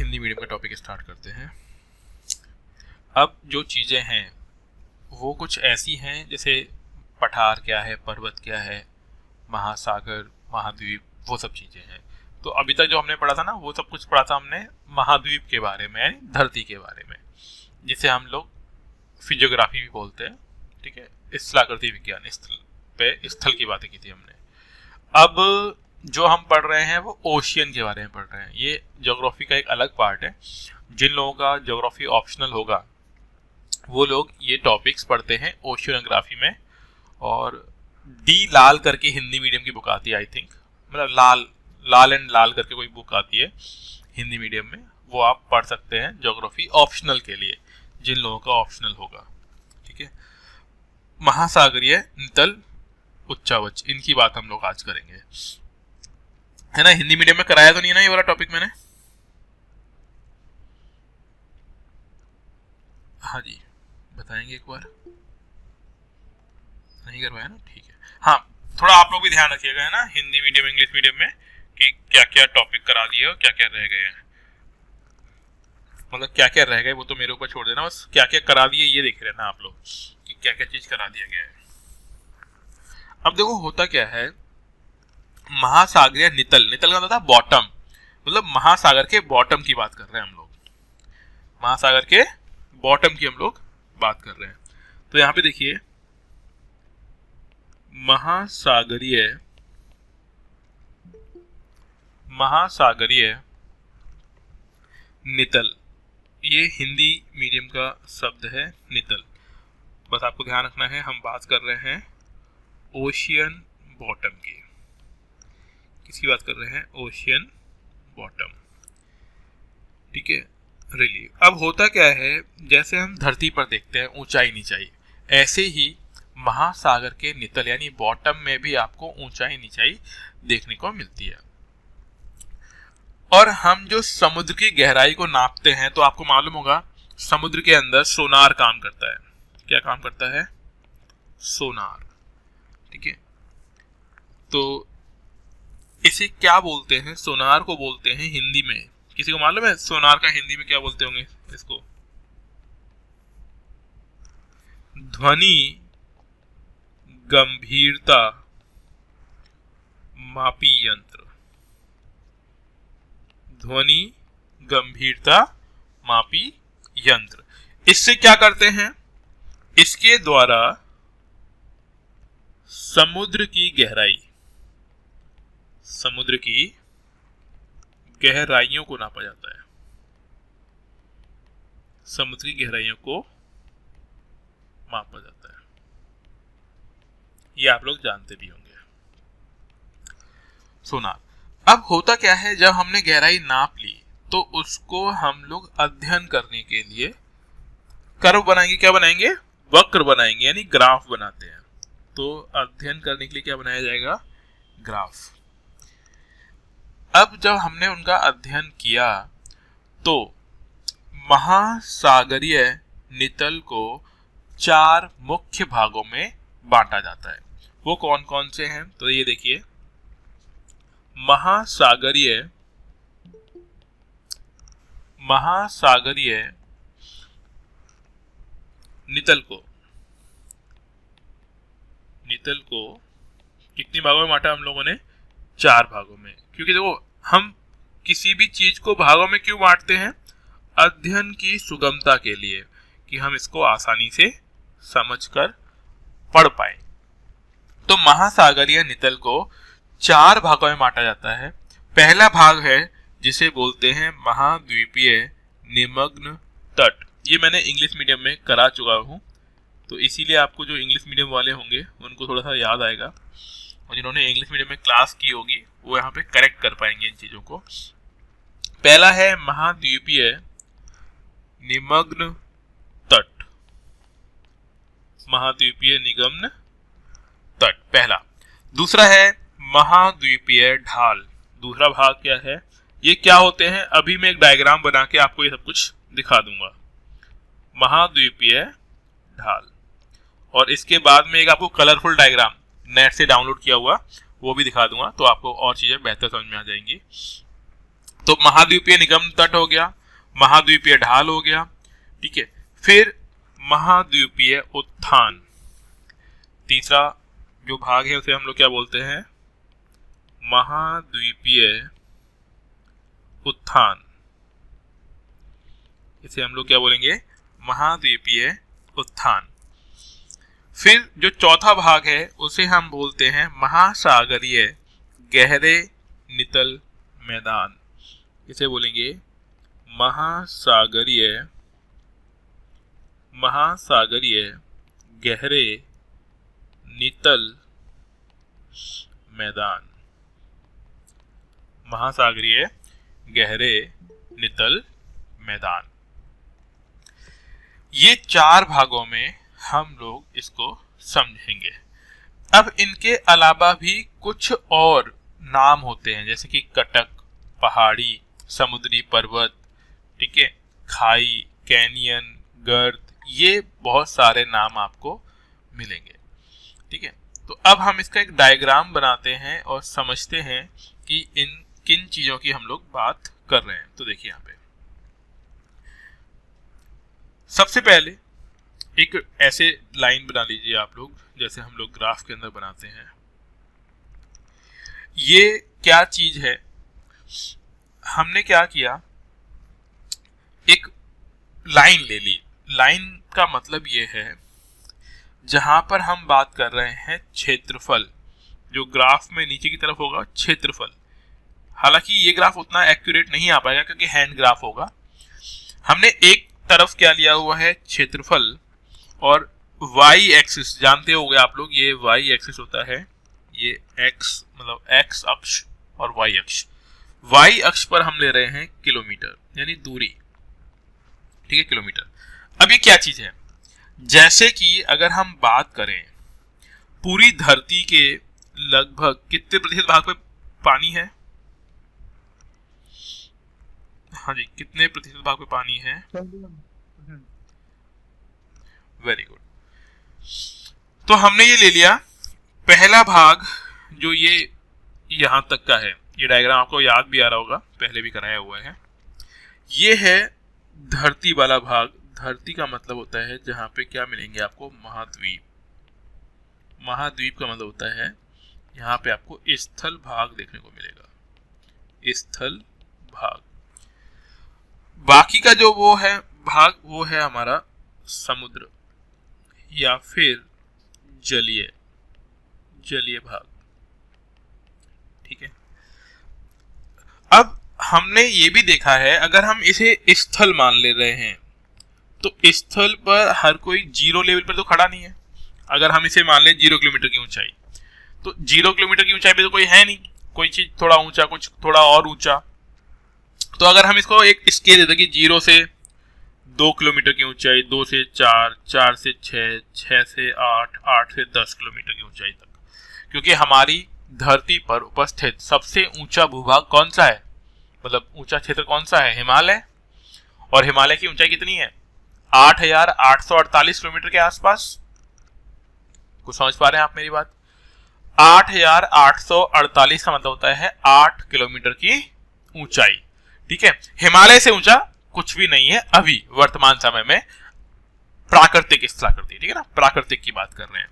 Hindi medium का topic start करते हैं। अब जो चीज़ें हैं वो कुछ ऐसी हैं जैसे पठार क्या है, पर्वत क्या है, महासागर, महाद्वीप, वो सब चीज़ें हैं। तो अभी तक जो हमने पढ़ा था ना वो सब कुछ पढ़ा था हमने महाद्वीप के बारे में, यानी धरती के बारे में, जिसे हम लोग फिजियोग्राफी भी बोलते हैं। ठीक है, स्थलाकृति विज्ञान, स्थल की बातें की थी हमने। अब जो हम पढ़ रहे हैं वो ओशियन के बारे में पढ़ रहे हैं। ये ज्योग्राफी का एक अलग पार्ट है। जिन लोगों का ज्योग्राफी ऑप्शनल होगा वो लोग ये टॉपिक्स पढ़ते हैं ओशियनोग्राफी में। और डी लाल करके हिंदी मीडियम की बुक आती है, आई थिंक, मतलब लाल एंड लाल करके कोई बुक आती है हिंदी मीडियम में, वो आप पढ़ सकते हैं ज्योग्राफी ऑप्शनल के लिए, जिन लोगों का ऑप्शनल होगा। ठीक है, महासागरीय, नितल, उच्चावच, इनकी बात हम लोग आज करेंगे, है ना। हिंदी मीडियम में कराया तो नहीं ना ये वाला टॉपिक मैंने? हाँ जी, बताएंगे एक बार। नहीं करवाया ना, ठीक है। हाँ, थोड़ा आप लोग भी ध्यान रखिएगा, है ना, हिंदी मीडियम इंग्लिश मीडियम में, कि क्या क्या टॉपिक करा दिए और क्या क्या रह गए हैं। मतलब क्या क्या रह गए वो तो मेरे ऊपर छोड़ देना, बस क्या क्या करा दिए ये देख रहना आप लोग कि क्या क्या चीज करा दिया गया है। अब देखो होता क्या है, महासागरीय नितल, नितल का मतलब था बॉटम, मतलब महासागर के बॉटम की बात कर रहे हैं हम लोग, महासागर के बॉटम की हम लोग बात कर रहे हैं। तो यहां पे देखिए, महासागरीय नितल, ये हिंदी मीडियम का शब्द है, नितल। बस आपको ध्यान रखना है, हम बात कर रहे हैं ओशियन बॉटम की। किसकी बात कर रहे हैं? Ocean bottom. ठीक है, रिलीफ। अब होता क्या है, जैसे हम धरती पर देखते हैं ऊंचाई नीचाई, ऐसे ही महासागर के नितल यानी बॉटम में भी आपको ऊंचाई नीचाई देखने को मिलती है। और हम जो समुद्र की गहराई को नापते हैं, तो आपको मालूम होगा समुद्र के अंदर सोनार काम करता है। क्या काम करता है? सोनार। ठीक है, तो इसे क्या बोलते हैं? सोनार को बोलते हैं हिंदी में, किसी को मालूम है सोनार का हिंदी में क्या बोलते होंगे इसको? ध्वनि गंभीरता मापी यंत्र। ध्वनि गंभीरता मापी यंत्र। इससे क्या करते हैं? इसके द्वारा समुद्र की गहराइयों को नापा जाता है। समुद्र की गहराइयों को मापा जाता है, ये आप लोग जानते भी होंगे। सोनार। अब होता क्या है, जब हमने गहराई नाप ली तो उसको हम लोग अध्ययन करने के लिए कर्व बनाएंगे। क्या बनाएंगे? वक्र बनाएंगे, यानी ग्राफ बनाते हैं। तो अध्ययन करने के लिए क्या बनाया जाएगा? ग्राफ। अब जब हमने उनका अध्ययन किया तो महासागरीय नितल को 4 मुख्य भागों में बांटा जाता है। वो कौन कौन से हैं? तो ये देखिए, महासागरीय नितल को कितने भागों में बांटा हम लोगों ने? 4 भागों में। क्योंकि देखो, हम किसी भी चीज को भागों में क्यों बांटते हैं? अध्ययन की सुगमता के लिए, कि हम इसको आसानी से समझकर पढ़ पाए। तो महासागरीय नितल को 4 भागों में बांटा जाता है। पहला भाग है जिसे बोलते हैं महाद्वीपीय निमग्न तट। ये मैंने इंग्लिश मीडियम में करा चुका हूं, तो इसीलिए आपको जो इंग्लिश मीडियम वाले होंगे उनको थोड़ा सा याद आएगा, और जिन्होंने इंग्लिश मीडियम में क्लास की होगी वो यहाँ पे करेक्ट कर पाएंगे इन चीजों को। पहला है महाद्वीपीय निमग्न तट, महाद्वीपीय निमग्न तट पहला। दूसरा है महाद्वीपीय ढाल। दूसरा भाग क्या है? ये क्या होते हैं? अभी मैं एक डायग्राम बना के आपको ये सब कुछ दिखा दूंगा। महाद्वीपीय ढाल, और इसके बाद में एक आपको कलरफुल डायग्राम नेट से डाउनलोड किया हुआ वो भी दिखा दूंगा, तो आपको और चीजें बेहतर समझ में आ जाएंगी। तो महाद्वीपीय निगम तट हो गया, महाद्वीपीय ढाल हो गया, ठीक है। फिर महाद्वीपीय उत्थान, तीसरा जो भाग है उसे हम लोग क्या बोलते हैं, महाद्वीपीय उत्थान, इसे हम लोग क्या बोलेंगे, महाद्वीपीय उत्थान। फिर जो चौथा भाग है उसे हम बोलते हैं महासागरीय गहरे नितल मैदान, इसे बोलेंगे महासागरीय गहरे नितल मैदान, महासागरीय गहरे नितल मैदान। ये 4 भागों में हम लोग इसको समझेंगे। अब इनके अलावा भी कुछ और नाम होते हैं, जैसे कि कटक, पहाड़ी, समुद्री पर्वत, ठीक है, खाई, कैनियन, गर्त, ये बहुत सारे नाम आपको मिलेंगे, ठीक है। तो अब हम इसका एक डायग्राम बनाते हैं और समझते हैं कि इन किन चीजों की हम लोग बात कर रहे हैं। तो देखिए यहाँ पे सबसे पहले एक ऐसे लाइन बना लीजिए आप लोग, जैसे हम लोग ग्राफ के अंदर बनाते हैं। ये क्या चीज है, हमने क्या किया, एक लाइन ले ली। लाइन का मतलब ये है जहां पर हम बात कर रहे हैं क्षेत्रफल, जो ग्राफ में नीचे की तरफ होगा क्षेत्रफल। हालांकि ये ग्राफ उतना एक्यूरेट नहीं आ पाएगा क्योंकि हैंड ग्राफ होगा। हमने एक तरफ क्या लिया हुआ है, क्षेत्रफल, और y एक्सिस जानते होंगे आप लोग, ये y एक्सिस होता है, ये x मतलब x अक्ष और y अक्ष। y अक्ष पर हम ले रहे हैं किलोमीटर, यानी दूरी, ठीक है, किलोमीटर। अब ये क्या चीज है, जैसे कि अगर हम बात करें पूरी धरती के लगभग कितने प्रतिशत भाग पे पानी है, हाँ जी, कितने प्रतिशत भाग पे पानी है, वेरी गुड। तो हमने ये ले लिया पहला भाग, जो ये यहां तक का है। ये डायग्राम आपको याद भी आ रहा होगा, पहले भी कराया हुआ है। ये है धरती वाला भाग। धरती का मतलब होता है जहां पे क्या मिलेंगे आपको, महाद्वीप। महाद्वीप का मतलब होता है यहाँ पे आपको स्थल भाग देखने को मिलेगा, स्थल भाग। बाकी का जो वो है भाग, वो है हमारा समुद्र या फिर जलीय भाग, ठीक है। अब हमने ये भी देखा है, अगर हम इसे स्थल मान ले रहे हैं तो स्थल पर हर कोई 0 लेवल पर तो खड़ा नहीं है। अगर हम इसे मान ले 0 किलोमीटर की ऊंचाई, तो 0 किलोमीटर की ऊंचाई पे तो कोई है नहीं, कोई चीज थोड़ा ऊंचा, कुछ थोड़ा और ऊंचा। तो अगर हम इसको एक स्केल देते कि 0 से 2 किलोमीटर की ऊंचाई, 2 से 4, 4 से 6, 6 से 8, 8 से 10 किलोमीटर की ऊंचाई तक, क्योंकि हमारी धरती पर उपस्थित सबसे ऊंचा भूभाग कौन सा है, मतलब ऊंचा क्षेत्र कौन सा है, हिमालय। और हिमालय की ऊंचाई कितनी है, 8,848 किलोमीटर के आसपास। कुछ समझ पा रहे हैं आप मेरी बात? 8,848 का मतलब होता है 8 किलोमीटर की ऊंचाई, ठीक है। हिमालय से ऊंचा कुछ भी नहीं है अभी वर्तमान समय में, प्राकृतिक स्थलाकृति, ठीक है ना, प्राकृतिक की बात कर रहे हैं।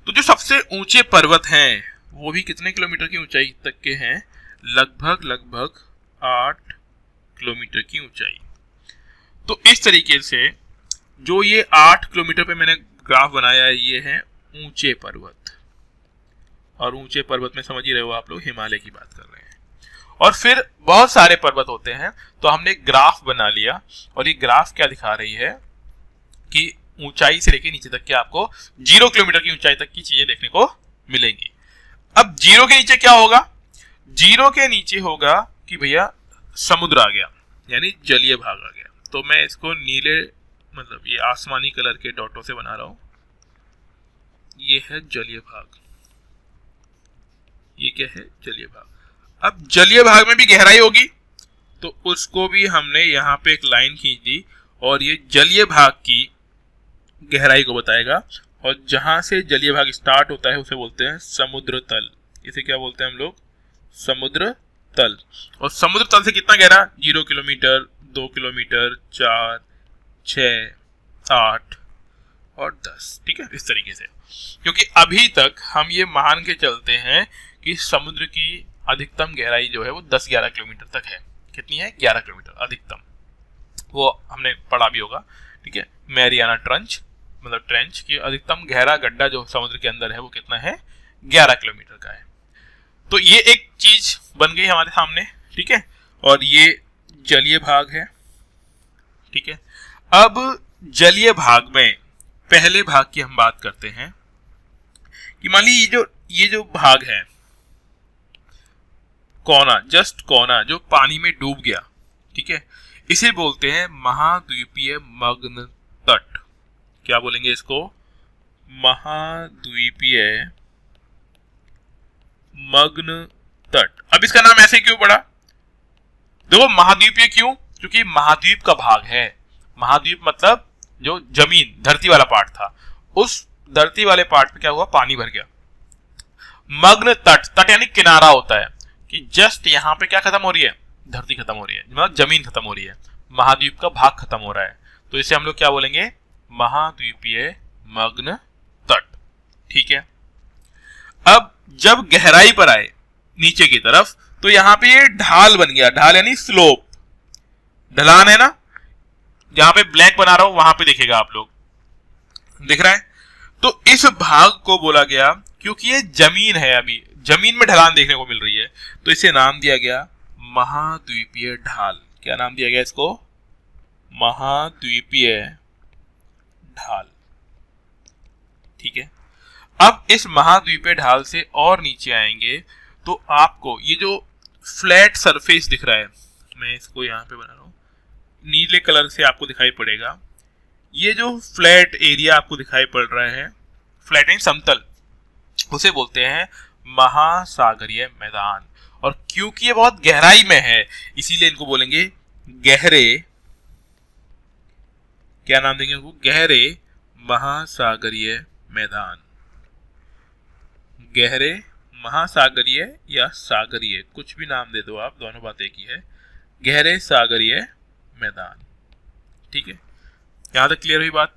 तो जो सबसे ऊंचे पर्वत हैं वो भी कितने किलोमीटर की ऊंचाई तक के हैं, लगभग 8 किलोमीटर की ऊंचाई। तो इस तरीके से जो ये 8 किलोमीटर पे मैंने ग्राफ बनाया है, ये है ऊंचे पर्वत। और ऊंचे पर्वत में समझ ही रहे हो आप लोग, हिमालय की बात कर रहे हैं। और फिर बहुत सारे पर्वत होते हैं, तो हमने एक ग्राफ बना लिया, और ये ग्राफ क्या दिखा रही है कि ऊंचाई से लेके नीचे तक के आपको 0 किलोमीटर की ऊंचाई तक की चीजें देखने को मिलेंगी। अब 0 के नीचे क्या होगा, 0 के नीचे होगा कि भैया समुद्र आ गया, यानी जलीय भाग आ गया। तो मैं इसको नीले मतलब ये आसमानी कलर के डॉटों से बना रहा हूं, ये है जलीय भाग, ये क्या है, जलीय भाग। अब जलीय भाग में भी गहराई होगी, तो उसको भी हमने यहाँ पे एक लाइन खींच दी, और ये जलीय भाग की गहराई को बताएगा। और जहां से जलीय भाग स्टार्ट होता है उसे बोलते हैं समुद्र तल। इसे क्या बोलते हैं हम लोग, समुद्र तल। और समुद्र तल से कितना गहरा? 0 किलोमीटर, 2 किलोमीटर, 4, 6, 8 और 10। ठीक है, इस तरीके से। क्योंकि अभी तक हम ये मान के चलते हैं कि समुद्र की अधिकतम गहराई जो है वो 10-11 किलोमीटर तक है। कितनी है? 11 किलोमीटर अधिकतम। वो हमने पढ़ा भी होगा। ठीक है, मैरियाना ट्रंच मतलब ट्रेंच की अधिकतम गहरा गड्ढा जो समुद्र के अंदर है वो कितना है? 11 किलोमीटर का है। तो ये एक चीज बन गई हमारे सामने। ठीक है, और ये जलीय भाग है। ठीक है, अब जलीय भाग में पहले भाग की हम बात करते हैं कि मान लीजिए ये जो भाग है कोना, जस्ट कोना जो पानी में डूब गया, ठीक है, इसे बोलते हैं महाद्वीपीय मग्न तट। क्या बोलेंगे इसको? महाद्वीपीय मग्न तट। अब इसका नाम ऐसे क्यों पड़ा? देखो महाद्वीपीय क्यों? क्योंकि महाद्वीप का भाग है। महाद्वीप मतलब जो जमीन धरती वाला पार्ट था, उस धरती वाले पार्ट पे क्या हुआ? पानी भर गया। मग्न तट, तट यानी किनारा होता है कि जस्ट यहाँ पे क्या खत्म हो रही है? धरती खत्म हो रही है, मतलब जमीन खत्म हो रही है, महाद्वीप का भाग खत्म हो रहा है। तो इसे हम लोग क्या बोलेंगे? महाद्वीपीय मग्न तट। ठीक है, अब जब गहराई पर आए नीचे की तरफ तो यहां पे ये ढाल बन गया। ढाल यानी स्लोप, ढलान है ना। जहां पे ब्लैक बना रहा हूं वहां पे देखेगा आप लोग, दिख रहा है। तो इस भाग को बोला गया, क्योंकि ये जमीन है, अभी जमीन में ढलान देखने को मिल रही है, तो इसे नाम दिया गया महाद्वीपीय ढाल। क्या नाम दिया गया इसको? महाद्वीपीय ढाल। ठीक है, अब इस महाद्वीपीय ढाल से और नीचे आएंगे तो आपको ये जो फ्लैट सरफेस दिख रहा है, मैं इसको यहां पे बना रहा हूं, नीले कलर से आपको दिखाई पड़ेगा। ये जो फ्लैट एरिया आपको दिखाई पड़ रहा है, फ्लैट यानी समतल, उसे बोलते हैं महासागरीय मैदान। और क्योंकि ये बहुत गहराई में है इसीलिए इनको बोलेंगे गहरे, क्या नाम देंगे इनको? गहरे महासागरीय मैदान। गहरे महासागरीय या सागरीय, कुछ भी नाम दे दो आप, दोनों बात एक ही है। गहरे सागरीय मैदान। ठीक है, यहां तक क्लियर हुई बात?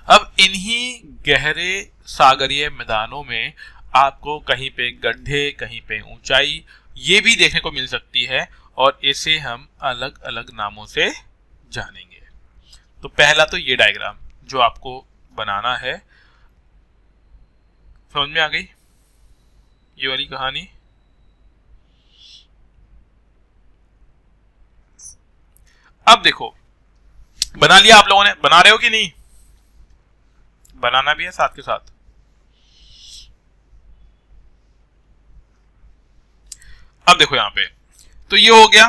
अब इन्हीं गहरे सागरीय मैदानों में आपको कहीं पे गड्ढे, कहीं पे ऊंचाई, ये भी देखने को मिल सकती है, और इसे हम अलग अलग नामों से जानेंगे। तो पहला तो ये डायग्राम जो आपको बनाना है, समझ में आ गई ये वाली कहानी? अब देखो, बना लिया आप लोगों ने? बना रहे हो कि नहीं? बनाना भी है साथ के साथ। अब देखो यहां पे, तो ये हो गया।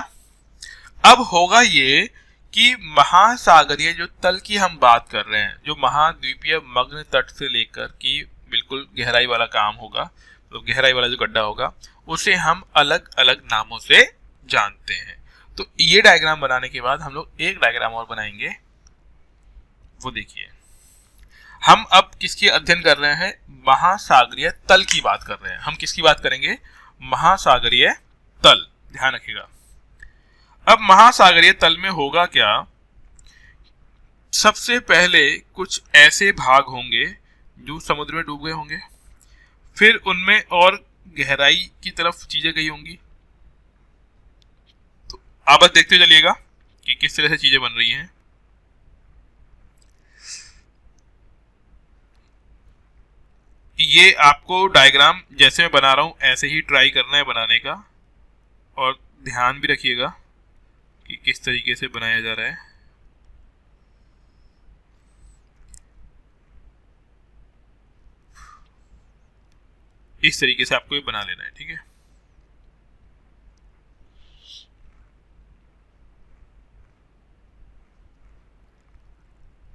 अब होगा ये कि महासागरीय जो तल की हम बात कर रहे हैं, जो महाद्वीपीय मग्न तट से लेकर की बिल्कुल गहराई वाला काम होगा, तो गहराई वाला जो गड्ढा होगा, उसे हम अलग अलग नामों से जानते हैं। तो ये डायग्राम बनाने के बाद हम लोग एक डायग्राम और बनाएंगे, वो देखिए। हम अब किसकी अध्ययन कर रहे हैं? महासागरीय तल की बात कर रहे हैं। हम किसकी बात करेंगे? महासागरीय तल। ध्यान रखिएगा। अब महासागरीय तल में होगा क्या? सबसे पहले कुछ ऐसे भाग होंगे जो समुद्र में डूब गए होंगे, फिर उनमें और गहराई की तरफ चीजें गई होंगी। तो आप बस देखते चलिएगा कि किस तरह से चीजें बन रही हैं। ये आपको डायग्राम जैसे मैं बना रहा हूं ऐसे ही ट्राई करना है बनाने का, और ध्यान भी रखिएगा कि किस तरीके से बनाया जा रहा है। इस तरीके से आपको ये बना लेना है। ठीक है,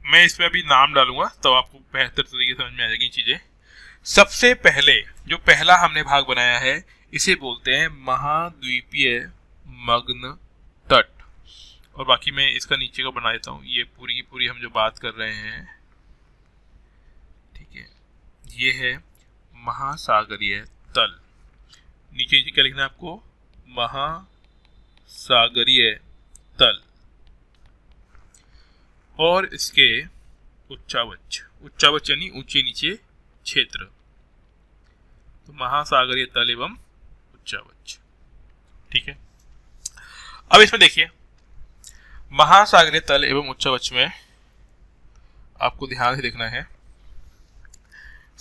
मैं इसमें अभी नाम डालूंगा तो आपको बेहतर तरीके से समझ में आ जाएगी चीजें। सबसे पहले जो पहला हमने भाग बनाया है इसे बोलते हैं महाद्वीपीय मग्न तट, और बाकी मैं इसका नीचे का बना देता हूँ। ये पूरी की पूरी हम जो बात कर रहे हैं, ठीक है, ये है महासागरीय तल। नीचे नीचे क्या लिखना है आपको? महासागरीय तल और इसके उच्चावच, उच्चावच यानी ऊंचे नीचे क्षेत्र, तो महासागरीय तल एवं उच्चावच। ठीक है, अब इसमें देखिए महासागरीय तल एवं उच्चावच में आपको ध्यान से देखना है।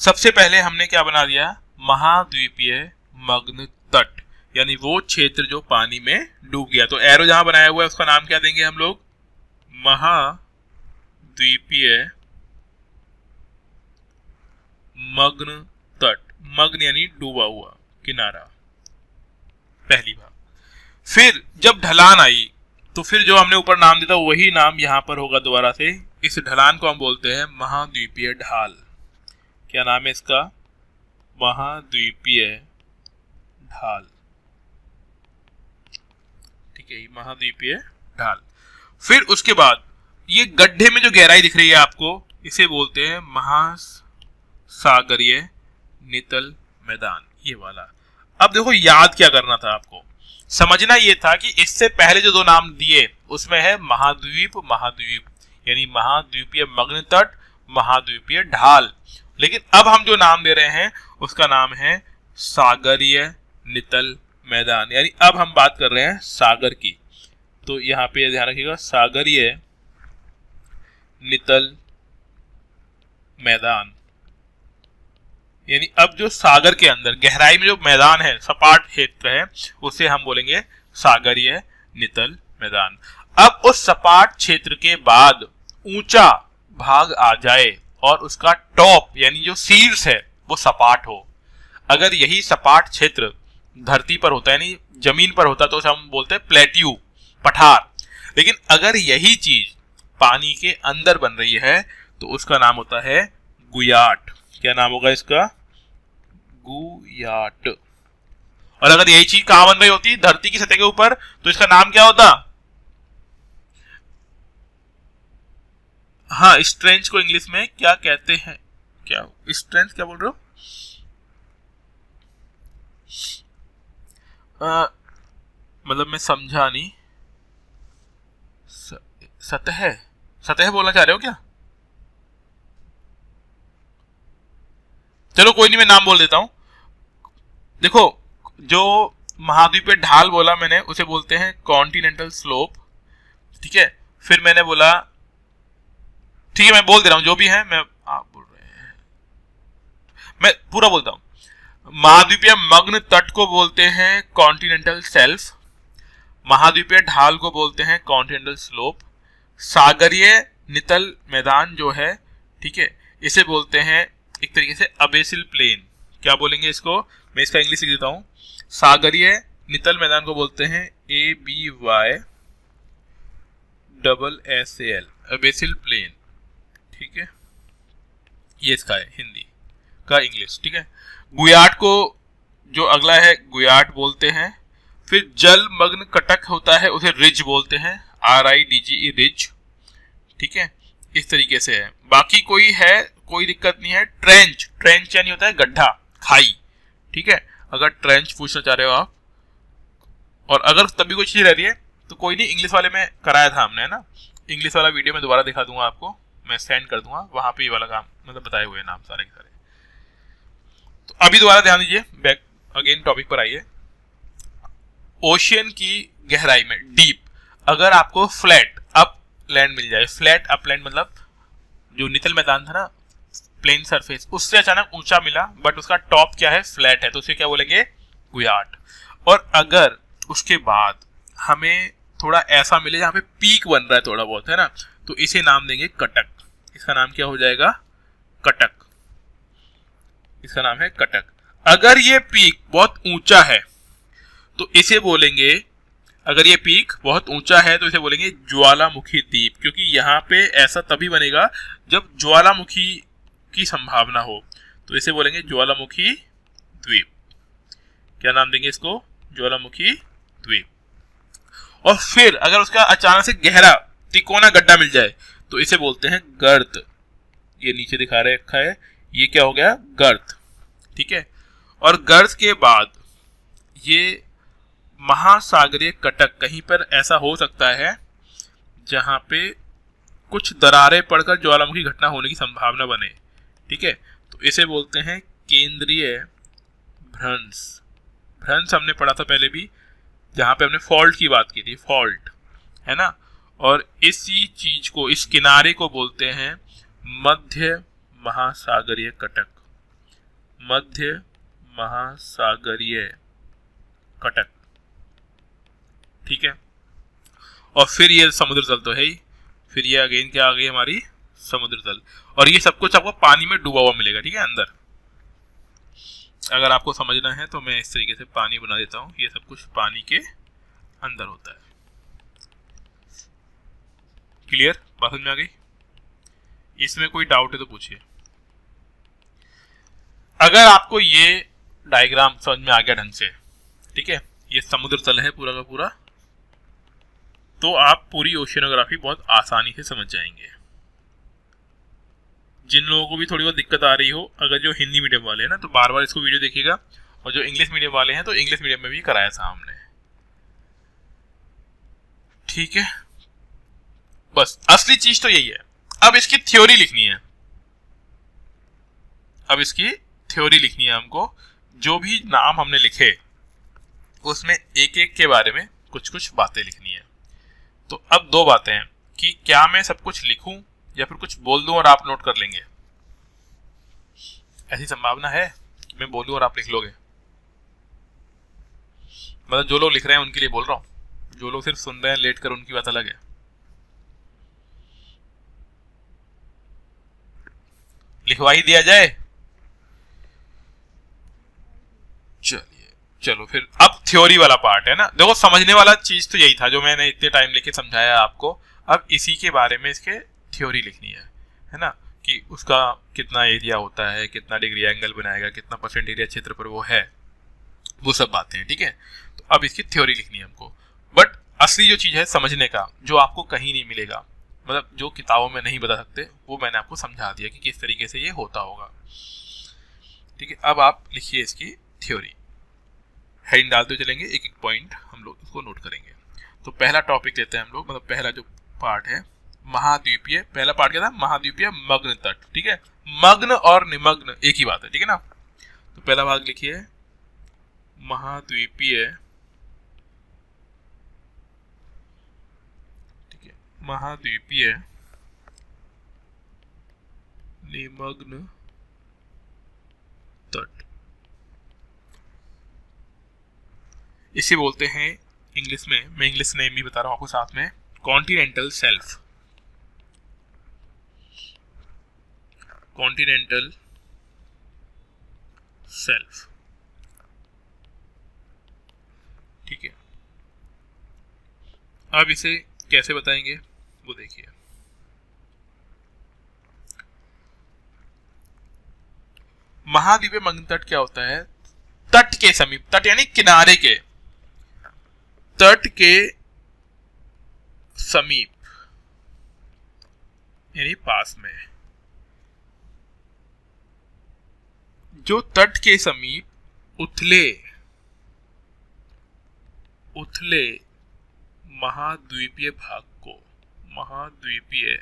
सबसे पहले हमने क्या बना दिया, महाद्वीपीय मग्न तट, यानी वो क्षेत्र जो पानी में डूब गया। तो एरो जहां बनाया हुआ है उसका नाम क्या देंगे हम लोग, महाद्वीपीय मग्न तट। मग्न यानी डूबा हुआ किनारा, पहली बात। फिर जब ढलान आई तो फिर जो हमने ऊपर नाम दिया था वही नाम यहां पर होगा दोबारा से। इस ढलान को हम बोलते हैं महाद्वीपीय ढाल। क्या नाम है इसका, महाद्वीपीय ढाल। ठीक है, महाद्वीपीय ढाल। फिर उसके बाद ये गड्ढे में जो गहराई दिख रही है आपको, इसे बोलते हैं महासागरीय नितल मैदान, ये वाला। अब देखो याद क्या करना था आपको, समझना ये था कि इससे पहले जो दो नाम दिए उसमें है महाद्वीप, महाद्वीप यानी महाद्वीपीय मग्न तट, महाद्वीपीय ढाल। लेकिन अब हम जो नाम दे रहे हैं उसका नाम है सागरीय नितल मैदान, यानी अब हम बात कर रहे हैं सागर की। तो यहां पे ध्यान रखिएगा, सागरीय नितल मैदान, यानी अब जो सागर के अंदर गहराई में जो मैदान है, सपाट क्षेत्र है, उसे हम बोलेंगे सागरीय नितल मैदान। अब उस सपाट क्षेत्र के बाद ऊंचा भाग आ जाए और उसका टॉप यानी जो शीर्ष है वो सपाट हो। अगर यही सपाट क्षेत्र धरती पर होता है, यानी जमीन पर होता, तो उसे हम बोलते हैं प्लेट्यू, पठार। लेकिन अगर यही चीज पानी के अंदर बन रही है तो उसका नाम होता है गुयाट। क्या नाम होगा इसका, गुयाट। और अगर यही चीज कहां बन रही होती, धरती की सतह के ऊपर, तो इसका नाम क्या होता, हाँ, स्ट्रेंच को इंग्लिश में क्या कहते हैं, क्या स्ट्रेंच क्या बोल रहे हो, मतलब मैं समझा नहीं, सतह, सतह बोलना चाह रहे हो क्या? चलो कोई नहीं, मैं नाम बोल देता हूं। देखो, जो महाद्वीपीय ढाल बोला मैंने उसे बोलते हैं कॉन्टिनेंटल स्लोप। ठीक है, फिर मैंने बोला, ठीक है मैं बोल दे रहा हूं जो भी है, मैं आप बोल रहे हैं, मैं पूरा बोलता हूं। महाद्वीपीय मग्न तट को बोलते हैं कॉन्टिनेंटल शेल्फ, महाद्वीपीय ढाल को बोलते हैं कॉन्टिनेंटल स्लोप, सागरीय नितल मैदान जो है, ठीक है, इसे बोलते हैं एक तरीके से अबेसिल प्लेन। क्या बोलेंगे इसको, मैं इसका इंग्लिश लिख देता हूं। सागरीय नितल मैदान को बोलते हैं ABY अबेसिल प्लेन। ठीक है, ये इसका है हिंदी का इंग्लिश। ठीक है, गुयाट को जो अगला है गुयाट बोलते हैं। फिर जल मग्न कटक होता है उसे रिज बोलते हैं, RIDGE रिज। ठीक है, इस तरीके से है। बाकी कोई है, कोई दिक्कत नहीं है। ट्रेंच, ट्रेंच यानी होता है गड्ढा, खाई। ठीक है, अगर ट्रेंच पूछना चाह रहे हो आप, और अगर तभी कोई चीज रह रही है तो कोई नहीं, इंग्लिश वाले में कराया था हमने, है ना, इंग्लिश वाला वीडियो में दोबारा दिखा दूंगा आपको, मैं सेंड कर दूंगा, वहां पे ये वाला काम मतलब बताए हुए नाम सारे के सारे। तो अभी दोबारा ध्यान दीजिए, बैक अगेन टॉपिक पर आइए। ओशियन की गहराई में, डीप, अगर आपको फ्लैट अप लैंड मिल जाए, फ्लैट अप लैंड मतलब जो नितल मैदान था ना, प्लेन सरफेस, उससे अचानक ऊंचा मिला बट उसका टॉप क्या है, फ्लैट है, तो उसे क्या बोलेंगे, गुयाट। और अगर उसके बाद हमें थोड़ा ऐसा मिले जहां पे पीक बन रहा है थोड़ा बहुत, है ना, तो इसे नाम देंगे कटक। इसका नाम क्या हो जाएगा, कटक। इसका नाम है कटक। अगर ये पीक बहुत ऊंचा है तो इसे बोलेंगे, अगर ये पीक बहुत ऊंचा है तो इसे बोलेंगे ज्वालामुखी द्वीप, क्योंकि यहाँ पे ऐसा तभी बनेगा जब ज्वालामुखी की संभावना हो, तो इसे बोलेंगे ज्वालामुखी द्वीप। क्या नाम देंगे इसको, ज्वालामुखी द्वीप। और फिर अगर उसका अचानक से गहरा तिकोना गड्ढा मिल जाए तो इसे बोलते हैं गर्त। ये नीचे दिखा रखा है, ये क्या हो गया, गर्त। ठीक है, और गर्त के बाद ये महासागरीय कटक, कहीं पर ऐसा हो सकता है जहां पे कुछ दरारें पड़कर ज्वालामुखी घटना होने की संभावना बने। ठीक है, तो इसे बोलते हैं केंद्रीय भ्रंश। भ्रंश हमने पढ़ा था पहले भी, जहां पे हमने फॉल्ट की बात की थी, फॉल्ट, है ना। और इसी चीज को, इस किनारे को बोलते हैं मध्य महासागरीय कटक। मध्य महासागरीय कटक, ठीक है। और फिर ये समुद्र तल तो है ही, फिर ये अगेन क्या आ गई हमारी समुद्र तल, और ये सब कुछ आपको पानी में डूबा हुआ मिलेगा, ठीक है, अंदर। अगर आपको समझना है तो मैं इस तरीके से पानी बना देता हूं, ये सब कुछ पानी के अंदर होता है। क्लियर, बात समझ में आ गई? इसमें कोई डाउट है तो पूछिए। अगर आपको ये डायग्राम समझ में आ गया ढंग से, ठीक है, ये समुद्र तल है पूरा का पूरा, तो आप पूरी ओशियनोग्राफी बहुत आसानी से समझ जाएंगे। जिन लोगों को भी थोड़ी बहुत दिक्कत आ रही हो, अगर जो हिंदी मीडियम वाले हैं ना, तो बार बार इसको वीडियो देखिएगा, और जो इंग्लिश मीडियम वाले हैं तो इंग्लिश मीडियम में भी कराया था हमने, ठीक है। बस असली चीज तो यही है। अब इसकी थ्योरी लिखनी है, अब इसकी थ्योरी लिखनी है हमको। जो भी नाम हमने लिखे उसमें एक एक के बारे में कुछ कुछ बातें लिखनी है। तो अब दो बातें हैं कि क्या मैं सब कुछ लिखूं या फिर कुछ बोल दूं और आप नोट कर लेंगे। ऐसी संभावना है कि मैं बोलूं और आप लिख लोगे? मतलब जो लोग लिख रहे हैं उनके लिए बोल रहा हूं, जो लोग सिर्फ सुन रहे हैं लेट कर उनकी बात अलग है। लिखवा ही दिया जाए? चलिए, चलो फिर अब थ्योरी वाला पार्ट है ना। देखो, समझने वाला चीज तो यही था जो मैंने इतने टाइम लेके समझाया आपको। अब इसी के बारे में इसके थ्योरी लिखनी है ना, कि उसका कितना एरिया होता है, कितना डिग्री एंगल बनाएगा, कितना परसेंट एरिया क्षेत्र पर वो है, वो सब बातें हैं, ठीक है। तो अब इसकी थ्योरी लिखनी है हमको। बट असली जो चीज है समझने का, जो आपको कहीं नहीं मिलेगा, मतलब जो किताबों में नहीं बता सकते, वो मैंने आपको समझा दिया कि किस तरीके से ये होता होगा, ठीक है। अब आप लिखिए इसकी थ्योरी, हेडिंग डालते चलेंगे, एक एक पॉइंट हम लोग इसको नोट करेंगे। तो पहला टॉपिक लेते हैं हम लोग, मतलब पहला जो पार्ट है महाद्वीपीय। पहला पार्ट क्या था? महाद्वीपीय मग्न तट, ठीक है। मग्न और निमग्न एक ही बात है, ठीक है ना। तो पहला भाग लिखिए महाद्वीपीय, ठीक है, महाद्वीपीय निमग्न तट। इसे बोलते हैं इंग्लिश में, मैं इंग्लिश नेम भी बता रहा हूं आपको साथ में, कॉन्टिनेंटल शेल्फ। कॉन्टिनेंटल शेल्फ, ठीक है। अब इसे कैसे बताएंगे वो देखिए। महाद्वीपीय मग्न तट क्या होता है? तट के समीप, तट यानी किनारे के, तट के समीप यानी पास में, जो तट के समीप उथले उथले महाद्वीपीय भाग को, महाद्वीपीय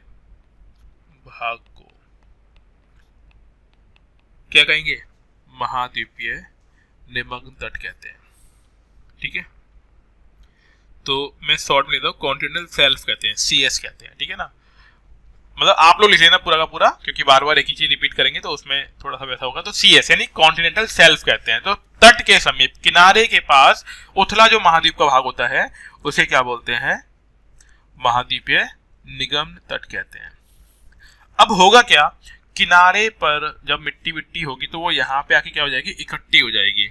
भाग को क्या कहेंगे? महाद्वीपीय निमग्न तट कहते हैं, ठीक है। तो मैं शॉर्ट में लेता हूं, कॉन्टिनेंटल शेल्फ कहते हैं, CS कहते हैं, ठीक है ना। मतलब आप लोग लिख लेना पूरा का पूरा, क्योंकि बार बार एक ही चीज रिपीट करेंगे तो उसमें थोड़ा सा वैसा होगा। तो CS यानी कॉन्टिनेंटल शेल्फ कहते हैं। तो तट के समीप, किनारे के पास उथला जो महाद्वीप का भाग होता है उसे क्या बोलते हैं? महाद्वीपीय निमग्न तट कहते हैं। अब होगा क्या, किनारे पर जब मिट्टी विट्टी होगी तो वो यहाँ पे आके क्या हो जाएगी? इकट्ठी हो जाएगी।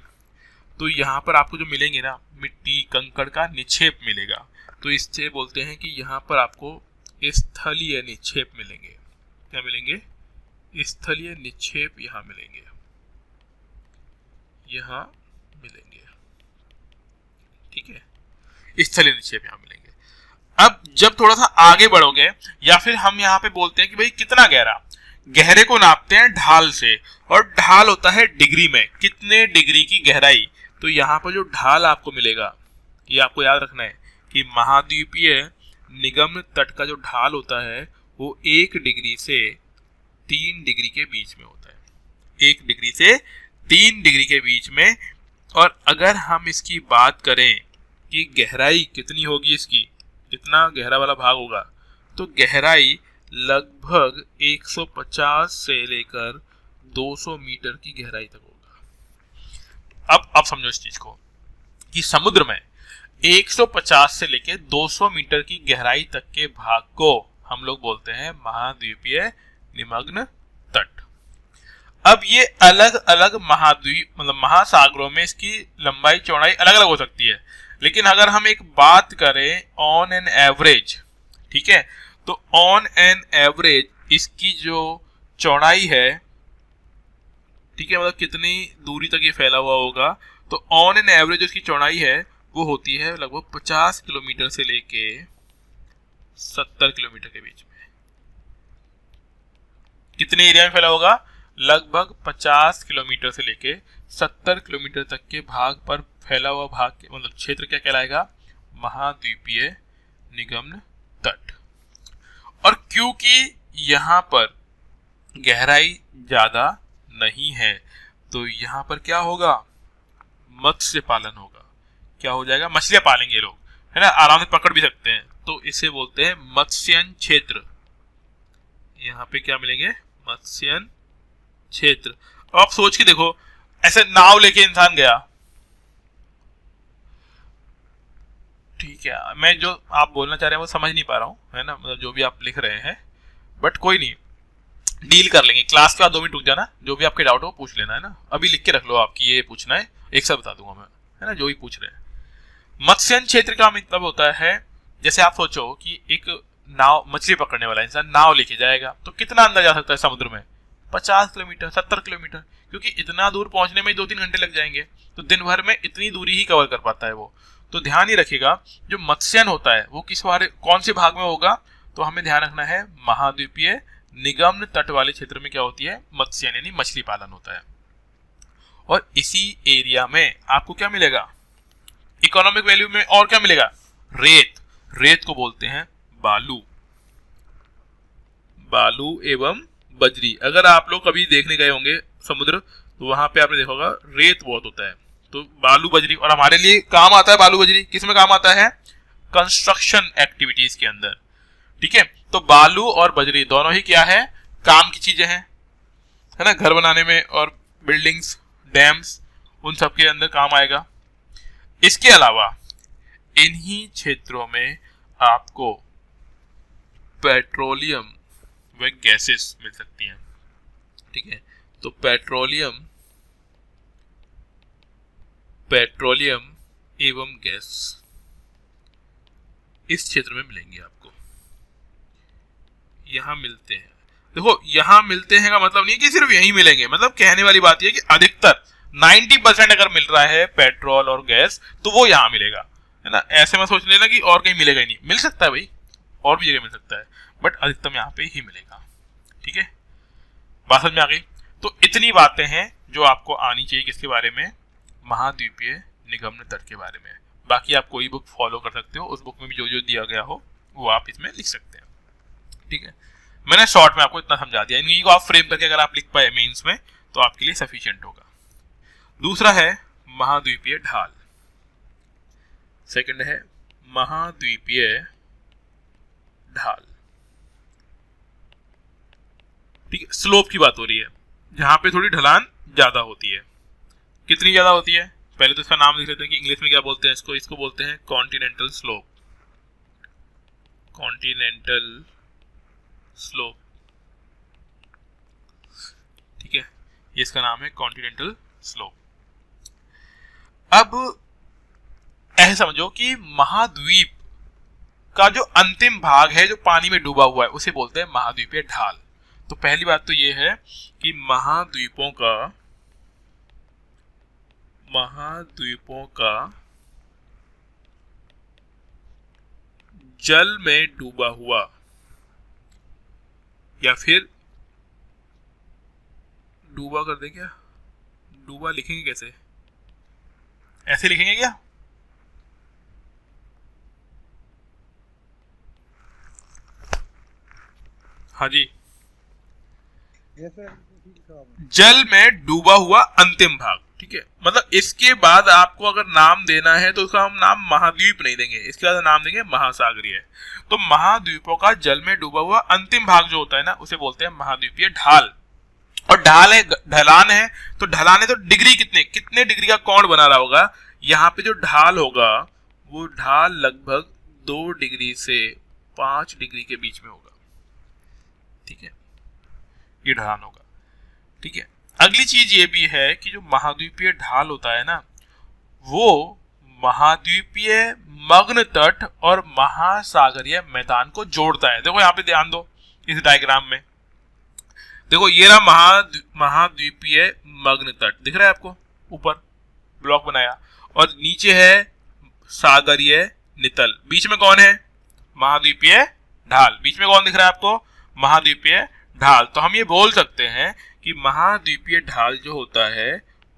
तो यहाँ पर आपको जो मिलेंगे ना, मिट्टी कंकड़ का निक्षेप मिलेगा। तो इससे बोलते हैं कि यहाँ पर आपको स्थलीय निक्षेप मिलेंगे। क्या मिलेंगे? स्थलीय निक्षेप यहाँ मिलेंगे, यहाँ मिलेंगे, ठीक है। स्थलीय निक्षेप यहाँ मिलेंगे। अब जब थोड़ा सा आगे बढ़ोगे, या फिर हम यहाँ पे बोलते हैं कि भाई कितना गहरा, गहरे को नापते हैं ढाल से, और ढाल होता है डिग्री में, कितने डिग्री की गहराई। तो यहाँ पर जो ढाल आपको मिलेगा ये आपको याद रखना है कि महाद्वीपीय निगम्न तट का जो ढाल होता है वो 1 डिग्री से 3 डिग्री के बीच में होता है। 1 डिग्री से 3 डिग्री के बीच में। और अगर हम इसकी बात करें कि गहराई कितनी होगी, इसकी कितना गहरा वाला भाग होगा, तो गहराई लगभग 150 से लेकर 200 मीटर की गहराई तक होगा। अब समझो इस चीज को कि समुद्र में 150 से लेकर 200 मीटर की गहराई तक के भाग को हम लोग बोलते हैं महाद्वीपीय निमग्न तट। अब ये अलग अलग महाद्वीप मतलब महासागरों में इसकी लंबाई चौड़ाई अलग अलग हो सकती है, लेकिन अगर हम एक बात करें ऑन एन एवरेज, ठीक है, तो ऑन एन एवरेज इसकी जो चौड़ाई है, ठीक है, मतलब कितनी दूरी तक ये फैला हुआ होगा, तो ऑन एन एवरेज इसकी चौड़ाई है वो होती है लगभग 50 किलोमीटर से लेके 70 किलोमीटर के बीच में। कितने एरिया में फैला होगा? लगभग 50 किलोमीटर से लेके 70 किलोमीटर तक के भाग पर फैला हुआ भाग मतलब क्षेत्र क्या कहलाएगा? महाद्वीपीय निगम्न तट। और क्योंकि यहाँ पर गहराई ज्यादा नहीं है तो यहाँ पर क्या होगा? मत्स्य पालन होगा। क्या हो जाएगा? मछलियां पालेंगे ये लोग, है ना, आराम से पकड़ भी सकते हैं, तो इसे बोलते हैं मत्स्यन क्षेत्र। यहाँ पे क्या मिलेंगे? मत्स्यन क्षेत्र। अब आप सोच के देखो, ऐसे नाव लेके इंसान गया, ठीक है, मैं जो आप बोलना चाह रहे हैं वो समझ नहीं पा रहा हूँ, है ना, मतलब जो भी आप लिख रहे हैं, बट कोई नहीं, डील कर लेंगे। क्लास के बाद 2 मिनट रुक जाना, जो भी आपके डाउट हो पूछ लेना, है ना। अभी लिख के रख लो, आपकी ये पूछना है, एक साथ बता दूंगा मैं, है ना, जो भी पूछ रहे हैं। मत्स्यन क्षेत्र का मतलब होता है, जैसे आप सोचो कि एक नाव, मछली पकड़ने वाला इंसान नाव लेके जाएगा तो कितना अंदर जा सकता है समुद्र में? 50 किलोमीटर, 70 किलोमीटर, क्योंकि इतना दूर पहुंचने में 2-3 घंटे लग जाएंगे, तो दिन भर में इतनी दूरी ही कवर कर पाता है वो। तो ध्यान ही रखिएगा, जो मत्स्यन होता है वो कौन से भाग में होगा? तो हमें ध्यान रखना है महाद्वीपीय निगम्न तट वाले क्षेत्र में क्या होती है? मत्स्यन यानी मछली पालन होता है। और इसी एरिया में आपको क्या मिलेगा? इकोनॉमिक वैल्यू में और क्या मिलेगा? रेत। रेत को बोलते हैं बालू। बालू एवं बजरी। अगर आप लोग कभी देखने गए होंगे समुद्र तो वहां पे आपने देखा होगा रेत बहुत होता है, तो बालू बजरी। और हमारे लिए काम आता है बालू बजरी, किस में काम आता है? कंस्ट्रक्शन एक्टिविटीज के अंदर, ठीक है। तो बालू और बजरी दोनों ही क्या है? काम की चीजें हैं, है ना, घर बनाने में और बिल्डिंग्स, डैम्स, उन सब के अंदर काम आएगा। इसके अलावा इन्हीं क्षेत्रों में आपको पेट्रोलियम व गैसेस मिल सकती हैं, ठीक है। तो पेट्रोलियम एवं गैस इस क्षेत्र में मिलेंगे आपको, यहां मिलते हैं। देखो, यहां मिलते हैं का मतलब नहीं कि सिर्फ यही मिलेंगे, मतलब कहने वाली बात यह कि अधिकतर 90% अगर मिल रहा है पेट्रोल और गैस तो वो यहां मिलेगा, है ना। ऐसे में सोच लेना कि और कहीं मिलेगा ही नहीं, मिल सकता है भाई, और भी जगह मिल सकता है, बट अधिकतम यहाँ पे ही मिलेगा, ठीक है। बात समझ में आ गई? तो इतनी बातें हैं जो आपको आनी चाहिए किसके बारे में? महाद्वीपीय निगम्न तट के बारे में। बाकी आप कोई बुक फॉलो कर सकते हो, उस बुक में भी जो जो दिया गया हो वो आप इसमें लिख सकते हैं, ठीक है। मैंने शॉर्ट में आपको इतना समझा दिया, इन्हीं को आप फ्रेम करके अगर आप लिख पाए मेंस में तो आपके लिए सफिशिएंट होगा। दूसरा है महाद्वीपीय ढाल, सेकंड है महाद्वीपीय ढाल, ठीक है। स्लोप की बात हो रही है, जहां पे थोड़ी ढलान ज्यादा होती है। कितनी ज्यादा होती है? पहले तो इसका नाम लिख लेते हैं कि इंग्लिश में क्या बोलते हैं इसको बोलते हैं कॉन्टिनेंटल स्लोप। कॉन्टिनेंटल स्लोप, ठीक है, ये इसका नाम है कॉन्टिनेंटल स्लोप। अब ऐसे समझो कि महाद्वीप का जो अंतिम भाग है जो पानी में डूबा हुआ है उसे बोलते हैं महाद्वीपीय ढाल। तो पहली बात तो ये है कि महाद्वीपों का जल में डूबा हुआ, या फिर डूबा कर दे, क्या डूबा लिखेंगे कैसे? ऐसे लिखेंगे क्या? हाँ जी, ये सर ठीक कहा आपने। जल में डूबा हुआ अंतिम भाग। ठीक है, मतलब इसके बाद आपको अगर नाम देना है तो उसका हम नाम महाद्वीप नहीं देंगे, इसके बाद नाम देंगे महासागरीय। तो महाद्वीपों का जल में डूबा हुआ अंतिम भाग जो होता है ना, उसे बोलते हैं महाद्वीपीय ढाल। और ढाल है, ढलान है, तो ढलान है तो डिग्री कितने कितने डिग्री का कोण बना रहा होगा, यहाँ पे जो ढाल होगा वो ढाल लगभग 2 डिग्री से 5 डिग्री के बीच में होगा। ठीक है, ये ढलान होगा। ठीक है, अगली चीज ये भी है कि जो महाद्वीपीय ढाल होता है ना, वो महाद्वीपीय मग्न तट और महासागरीय मैदान को जोड़ता है। देखो यहाँ पे ध्यान दो इस डायग्राम में, देखो ये रहा महाद्वीपीय मग्न तट दिख रहा है आपको, ऊपर ब्लॉक बनाया, और नीचे है सागरीय नितल, बीच में कौन है, महाद्वीपीय ढाल। बीच में कौन दिख रहा है आपको, महाद्वीपीय ढाल। तो हम ये बोल सकते हैं कि महाद्वीपीय ढाल जो होता है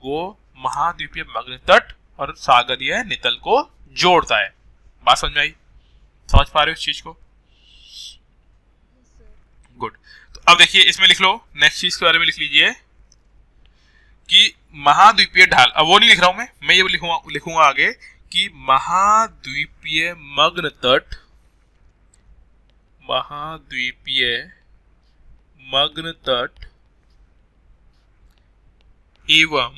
वो महाद्वीपीय मग्न तट और सागरीय नितल को जोड़ता है। बात समझ में आई, समझ पा रहे हो इस चीज को? गुड। तो अब देखिए इसमें लिख लो, नेक्स्ट चीज के बारे में लिख लीजिए कि महाद्वीपीय ढाल, अब वो नहीं लिख रहा हूं मैं ये लिखूंगा आगे कि महाद्वीपीय मग्न तट, महाद्वीपीय मग्न तट एवं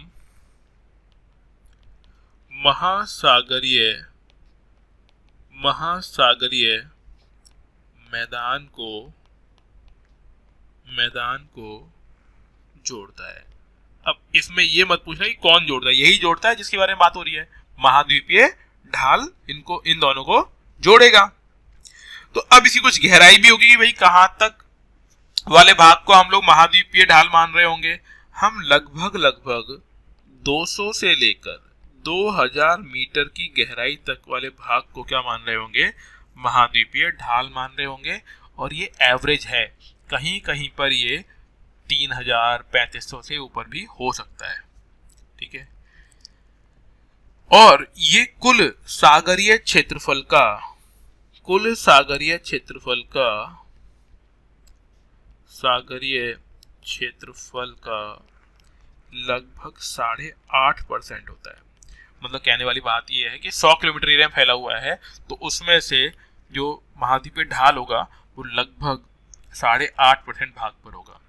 महासागरीय मैदान को जोड़ता है। अब इसमें ये मत पूछना कि कौन जोड़ता है, यही जोड़ता है जिसके बारे में बात हो रही है, महाद्वीपीय ढाल इन दोनों को जोड़ेगा। तो अब इसकी कुछ गहराई भी होगी कि भाई कहां तक वाले भाग को हम लोग महाद्वीपीय ढाल मान रहे होंगे। हम लगभग 200 से लेकर 2000 मीटर की गहराई तक वाले भाग को क्या मान रहे होंगे, महाद्वीपीय ढाल मान रहे होंगे। और ये एवरेज है, कहीं कहीं पर ये 3000 3500 से ऊपर भी हो सकता है। ठीक है, और ये कुल सागरीय क्षेत्रफल का लगभग 8.5% होता है। मतलब कहने वाली बात यह है कि 100 किलोमीटर एरिया में फैला हुआ है, तो उसमें से जो महाद्वीपीय ढाल होगा वो लगभग 8.5% भाग पर होगा।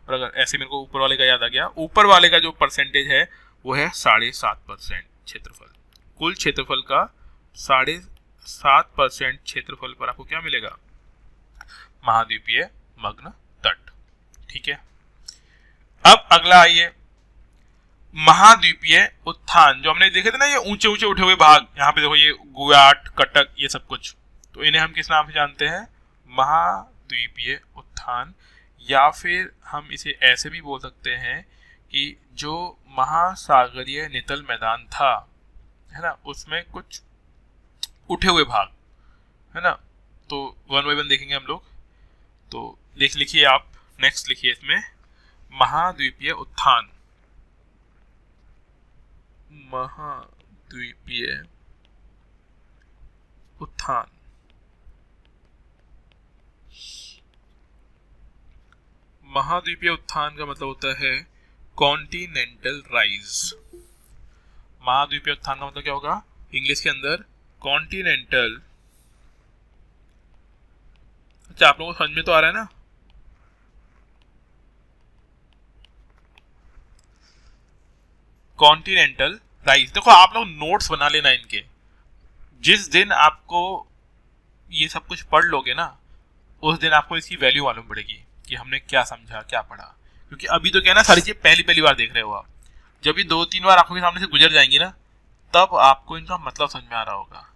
और अगर ऐसे मेरे को ऊपर वाले का याद आ गया, ऊपर वाले का जो परसेंटेज है वो है 7.5% क्षेत्रफल। कुल क्षेत्रफल का 7.5% क्षेत्रफल पर आपको क्या मिलेगा, महाद्वीपीय मग्न तट। ठीक है, अब अगला आइए महाद्वीपीय उत्थान। जो हमने देखे थे ना ये ऊंचे ऊंचे उठे हुए भाग, यहाँ पे देखो ये गुयाट कटक ये सब कुछ, तो इन्हें हम किस नाम से जानते हैं, महाद्वीपीय उत्थान। या फिर हम इसे ऐसे भी बोल सकते हैं कि जो महासागरीय नितल मैदान था, है ना, उसमें कुछ उठे हुए भाग, है ना। तो 1 बाय 1 देखेंगे हम लोग। तो लिखिए आप, नेक्स्ट लिखिए इसमें महाद्वीपीय उत्थान, महाद्वीपीय उत्थान। महाद्वीपीय उत्थान का मतलब होता है कॉन्टिनेंटल राइज। महाद्वीपीय उत्थान का मतलब क्या होगा, इंग्लिश के अंदर कॉन्टिनेंटल। अच्छा, आप लोगों को समझ में तो आ रहा है ना? Continental rise. देखो आप लोग नोट्स बना लेना इनके, जिस दिन आपको ये सब कुछ पढ़ लोगे ना, उस दिन आपको इसकी वैल्यू मालूम पड़ेगी कि हमने क्या समझा क्या पढ़ा। क्योंकि अभी तो क्या ना, सारी चीजें पहली बार देख रहे हो आप। जब ये 2-3 बार आंखों के सामने से गुजर जाएंगी ना, तब आपको इनका मतलब समझ में आ रहा होगा।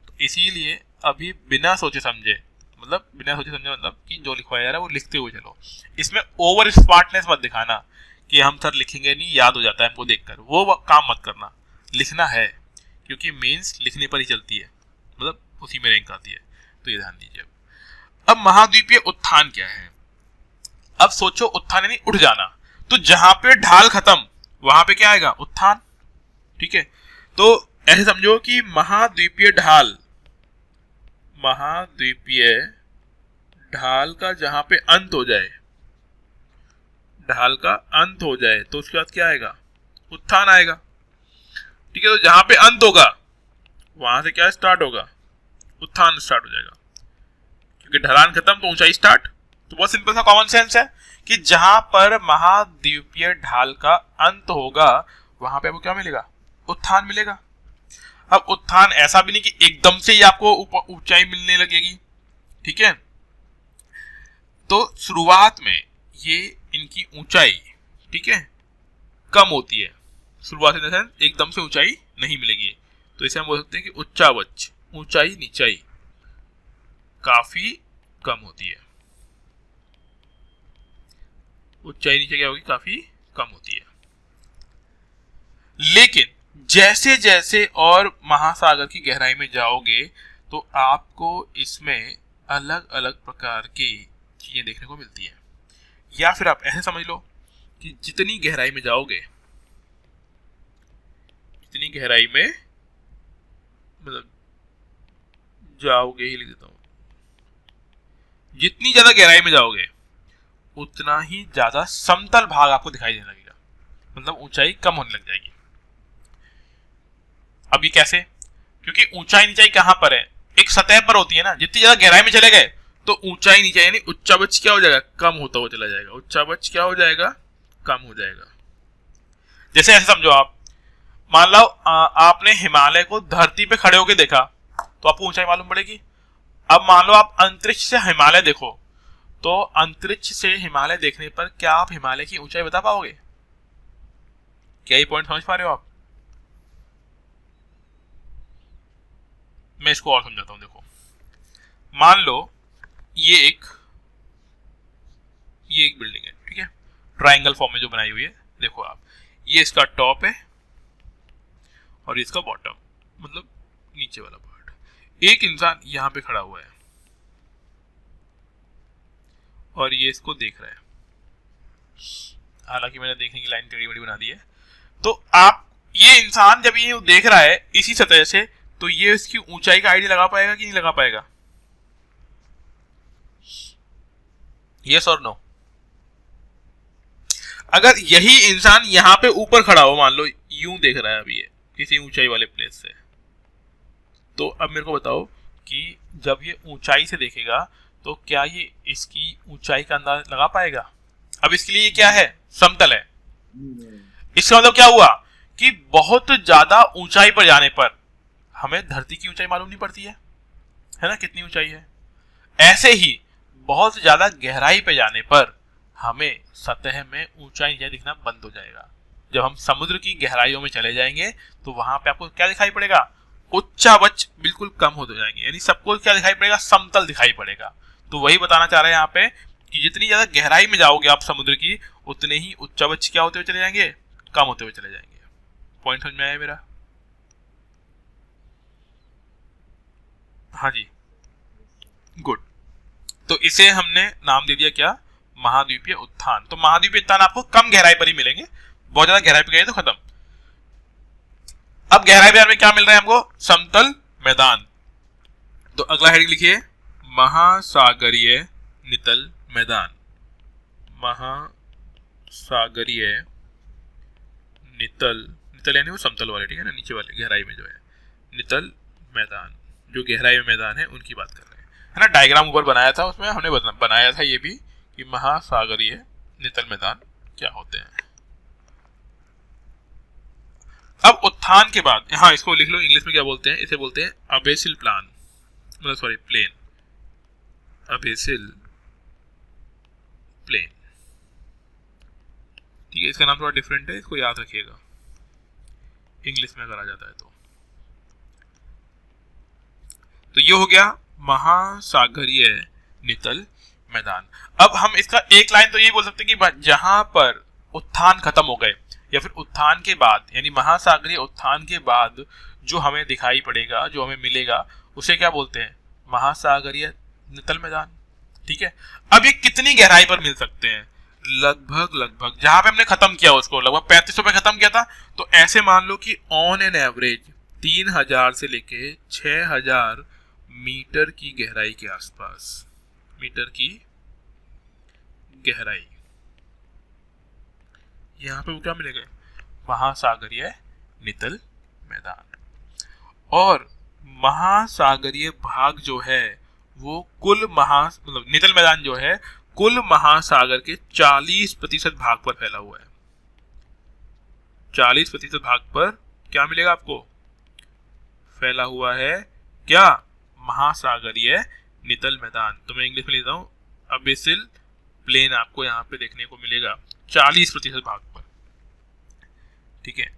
तो इसीलिए अभी बिना सोचे समझे मतलब कि जो लिखवाया जा रहा है वो लिखते हुए चलो। इसमें ओवर स्मार्टनेस मत दिखाना कि हम सर लिखेंगे नहीं, याद हो जाता है हमको देखकर, वो काम मत करना। लिखना है, क्योंकि मेंस लिखने पर ही चलती है, मतलब उसी में रैंक आती है। तो ये ध्यान दीजिए। अब महाद्वीपीय उत्थान क्या है? अब सोचो, उत्थान यानी उठ जाना, तो जहां पे ढाल खत्म वहां पे क्या आएगा, उत्थान। ठीक है, तो ऐसे समझो कि महाद्वीपीय ढाल का जहां पे अंत हो जाए, ढाल का अंत हो जाए तो उसके बाद क्या आएगा, उत्थान आएगा। ठीक है, तो जहां पे अंत होगा वहां से क्या स्टार्ट होगा, उत्थान स्टार्ट हो जाएगा, क्योंकि ढलान खत्म तो ऊंचाई स्टार्ट। तो बहुत सिंपल सा कॉमन सेंस है कि जहां पर महाद्वीपीय ढाल का अंत होगा वहां पे आपको क्या मिलेगा, उत्थान मिलेगा। अब उत्थान ऐसा भी नहीं कि एकदम से ही आपको ऊंचाई मिलने लगेगी, ठीक है। तो शुरुआत में ये इनकी ऊंचाई, ठीक है, कम होती है, शुरुआत में एकदम से ऊंचाई नहीं मिलेगी। तो इसे हम बोल सकते हैं कि उच्चावच, ऊंचाई नीचाई काफी कम होती है, ऊंचाई नीचे क्या होगी, काफी कम होती है। लेकिन जैसे जैसे और महासागर की गहराई में जाओगे तो आपको इसमें अलग अलग प्रकार की चीजें देखने को मिलती है। या फिर आप ऐसे समझ लो कि जितनी गहराई में जाओगे, जितनी गहराई में मतलब जाओगे ही लिख देता हूं, जितनी ज्यादा गहराई में जाओगे उतना ही ज्यादा समतल भाग आपको दिखाई देने लगेगा, मतलब ऊंचाई कम होने लग जाएगी। अब ये कैसे, क्योंकि ऊंचाई नीचाई कहां पर है, एक सतह पर होती है ना। जितनी ज्यादा गहराई में चले गए तो ऊंचाई नीचाई यानी उच्चावच क्या हो जाएगा, कम होता हुआ चला जाएगा, उच्चावच क्या हो जाएगा, कम हो जाएगा। जैसे ऐसे समझो, आप मान लो आपने हिमालय को धरती पे खड़े होकर देखा तो आपको ऊंचाई मालूम पड़ेगी। अब मान लो आप अंतरिक्ष से हिमालय देखो, तो अंतरिक्ष से हिमालय देखने पर क्या आप हिमालय की ऊंचाई बता पाओगे? क्या ये पॉइंट समझ पा रहे हो आप? मैं इसको और समझाता हूं। देखो, मान लो ये एक बिल्डिंग है, ठीक है, ट्रायंगल फॉर्म में जो बनाई हुई है। देखो आप, ये इसका टॉप है और इसका बॉटम, मतलब नीचे वाला पार्ट। एक इंसान यहां पे खड़ा हुआ है और ये इसको देख रहा है, हालांकि मैंने देखने की लाइन टेढ़ी मेढ़ी बना दी है। तो आप, ये इंसान जब ये देख रहा है इसी सतह से, तो ये इसकी ऊंचाई का आइडिया लगा पाएगा कि नहीं लगा पाएगा? यस और नो? अगर यही इंसान यहां पे ऊपर खड़ा हो, मान लो यूं देख रहा है अभी ये किसी ऊंचाई वाले प्लेस से, तो अब मेरे को बताओ कि जब ये ऊंचाई से देखेगा तो क्या ये इसकी ऊंचाई का अंदाज लगा पाएगा? अब इसके लिए ये क्या है, समतल है। इसका मतलब क्या हुआ कि बहुत ज्यादा ऊंचाई पर जाने पर हमें धरती की ऊंचाई मालूम नहीं पड़ती है ना, कितनी ऊंचाई है। ऐसे ही बहुत ज्यादा गहराई पे जाने पर हमें सतह में ऊंचाई नीचे दिखना बंद हो जाएगा। जब हम समुद्र की गहराइयों में चले जाएंगे तो वहां पे आपको क्या दिखाई पड़ेगा, उच्चावच बिल्कुल कम हो जाएंगे, यानी सबको क्या दिखाई पड़ेगा, समतल दिखाई पड़ेगा। तो वही बताना चाह रहे हैं यहाँ पे कि जितनी ज्यादा गहराई में जाओगे आप समुद्र की, उतने ही उच्चावच क्या होते हुए चले जाएंगे, कम होते हुए चले जाएंगे। पॉइंट समझ में आया मेरा? हाँ जी, गुड। तो इसे हमने नाम दे दिया क्या, महाद्वीपीय उत्थान। तो महाद्वीपीय उत्थान आपको कम गहराई पर ही मिलेंगे, बहुत ज्यादा गहराई पर गए तो खत्म। अब गहराई बाजार में क्या मिल रहा है हमको, समतल मैदान। तो अगला हेडिंग लिखिए, महासागरीय नितल मैदान। महासागरीय नितल, नितल यानी वो समतल वाले, ठीक है ना, नीचे वाले गहराई में जो है, नितल मैदान, जो गहराई में मैदान है उनकी बात कर रहे हैं, है ना। डायग्राम ऊपर बनाया था, उसमें हमने बनाया था ये भी कि महासागरीय नितल मैदान क्या होते हैं। अब उत्थान के बाद, हाँ इसको लिख लो, इंग्लिश में क्या बोलते हैं, इसे बोलते हैं अबेसिल प्लान, मतलब सॉरी प्लेन, अबेसिल प्लेन, ठीक है। इसका नाम थोड़ा डिफरेंट है, इसको याद रखिएगा इंग्लिश में अगर आ जाता है तो ये हो गया महासागरीय नितल मैदान। अब हम इसका एक लाइन तो ये बोल सकते हैं कि जहां पर उत्थान खत्म हो गए, या फिर उत्थान के बाद, यानी महासागरीय उत्थान के बाद जो हमें दिखाई पड़ेगा, जो हमें मिलेगा, उसे क्या बोलते हैं, महासागरीय नितल मैदान, ठीक है। अब ये कितनी गहराई पर मिल सकते हैं, लगभग जहां पे हमने खत्म किया उसको लगभग 3500 पे खत्म किया था, तो ऐसे मान लो कि ऑन एन एवरेज 3000 से लेके 6000 मीटर की गहराई के आसपास मीटर की गहराई। यहां पे वो क्या मिलेगा, महासागरीय नितल मैदान। और महासागरीय भाग जो है वो कुल मतलब नितल मैदान जो है कुल महासागर के 40% भाग पर फैला हुआ है। 40% भाग पर क्या मिलेगा आपको, फैला हुआ है क्या, महासागरीय नितल मैदान। तो मैं इंग्लिश में लिखता हूं, अबेसिल प्लेन आपको यहाँ पे देखने को मिलेगा 40% भाग पर। ठीक है,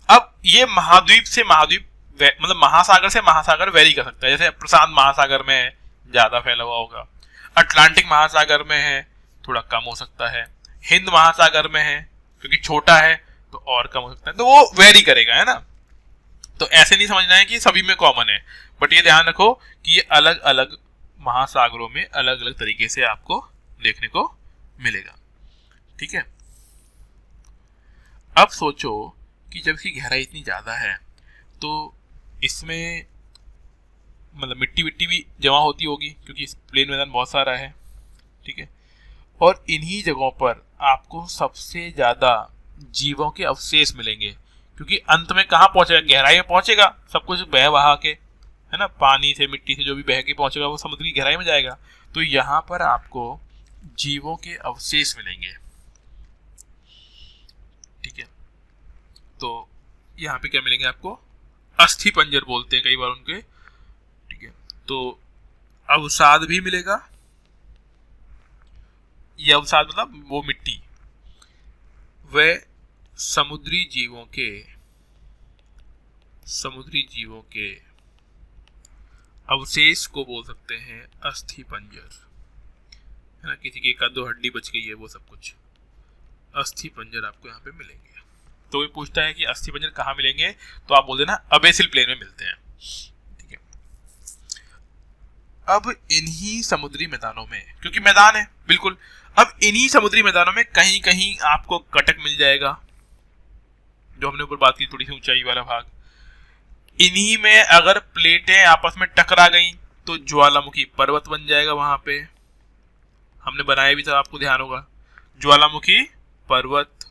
अब ये महाद्वीप से महाद्वीप मतलब महासागर से महासागर वेरी कर सकता है। जैसे प्रशांत महासागर में ज्यादा फैला हुआ होगा, अटलांटिक महासागर में है थोड़ा कम हो सकता है, हिंद महासागर में है क्योंकि छोटा है तो और कम हो सकता है, तो वो वेरी करेगा, है ना। तो ऐसे नहीं समझना है कि सभी में कॉमन है, बट ये ध्यान रखो कि ये अलग अलग महासागरों में अलग अलग तरीके से आपको देखने को मिलेगा। ठीक है, अब सोचो कि जब इसकी गहराई इतनी ज्यादा है तो इसमें मतलब मिट्टी विट्टी भी जमा होती होगी क्योंकि प्लेन मैदान बहुत सारा है। ठीक है, और इन्हीं जगहों पर आपको सबसे ज्यादा जीवों के अवशेष मिलेंगे क्योंकि अंत में कहाँ पहुंचेगा, गहराई में पहुंचेगा, सब कुछ बह बहा के, है ना, पानी से मिट्टी से जो भी बह के पहुंचेगा वो समुद्र की गहराई में जाएगा। तो यहाँ पर आपको जीवों के अवशेष मिलेंगे। ठीक है, तो यहाँ पे क्या मिलेंगे आपको, अस्थि पंजर बोलते हैं कई बार उनके। ठीक है, तो अवसाद भी मिलेगा, ये अवसाद मतलब वो मिट्टी, वह समुद्री जीवों के अवशेष को बोल सकते हैं अस्थि पंजर, है ना। किसी की एक आध दो हड्डी बच गई है, वो सब कुछ अस्थि पंजर आपको यहाँ पे मिलेंगे। तो ये पूछता है कि अस्थि पंजर कहाँ मिलेंगे, तो आप बोल देना अबेसिल प्लेन में मिलते हैं। ठीक है, अब इन्हीं समुद्री मैदानों में, क्योंकि मैदान है बिल्कुल, अब इन्हीं समुद्री मैदानों में कहीं कहीं आपको कटक मिल जाएगा, जो हमने ऊपर बात की थोड़ी सी ऊंचाई वाला भाग। इन्हीं में अगर प्लेटें आपस में टकरा गई तो ज्वालामुखी पर्वत बन जाएगा। वहां पे हमने बनाया भी था, आपको ध्यान होगा, ज्वालामुखी पर्वत।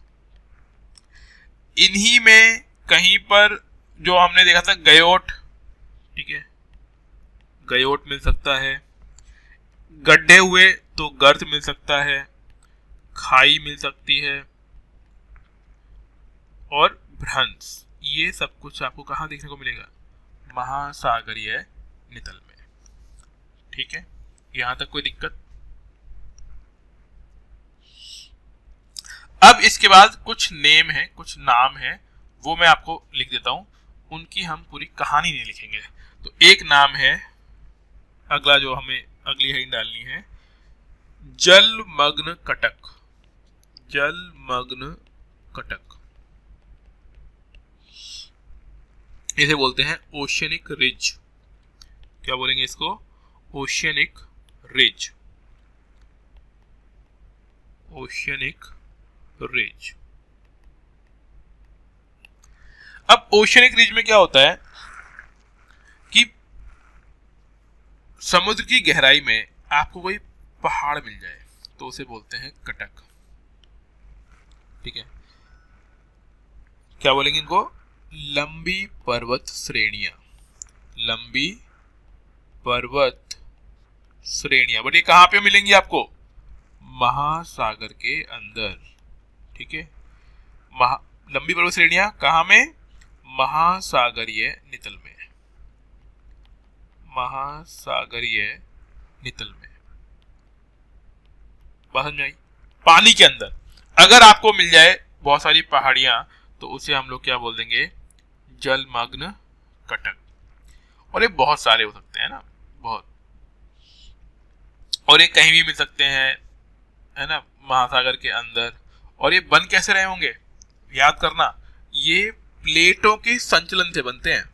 इन्हीं में कहीं पर जो हमने देखा था गयोट, ठीक है, गयोट मिल सकता है, गड्ढे हुए तो गर्त मिल सकता है, खाई मिल सकती है और भ्रंश। ये सब कुछ आपको कहाँ देखने को मिलेगा, महासागरीय नितल में। ठीक है, यहां तक कोई दिक्कत। अब इसके बाद कुछ नेम है, कुछ नाम है, वो मैं आपको लिख देता हूं, उनकी हम पूरी कहानी नहीं लिखेंगे। तो एक नाम है, अगला जो हमें अगली हेडिंग डालनी है, जलमग्न कटक। जलमग्न कटक इसे बोलते हैं ओशियनिक रिज। क्या बोलेंगे इसको, ओशियनिक रिज, ओशियनिक रिज। अब ओशियनिक रिज में क्या होता है कि समुद्र की गहराई में आपको कोई पहाड़ मिल जाए तो उसे बोलते हैं कटक। ठीक है, क्या बोलेंगे इनको, लंबी पर्वत श्रेणियां, लंबी पर्वत श्रेणियां। बट ये कहां पे मिलेंगी आपको, महासागर के अंदर। ठीक है, लंबी पर्वत श्रेणियां कहां में, महासागरीय नितल में, महासागरीय नितल में। बात समझ में आई, पानी के अंदर अगर आपको मिल जाए बहुत सारी पहाड़ियां तो उसे हम लोग क्या बोल देंगे, जलमग्न कटक। और ये बहुत सारे हो सकते हैं ना, बहुत, और ये कहीं भी मिल सकते हैं, है ना, महासागर के अंदर। और ये बन कैसे रहे होंगे, याद करना, ये प्लेटों के संचलन से बनते हैं,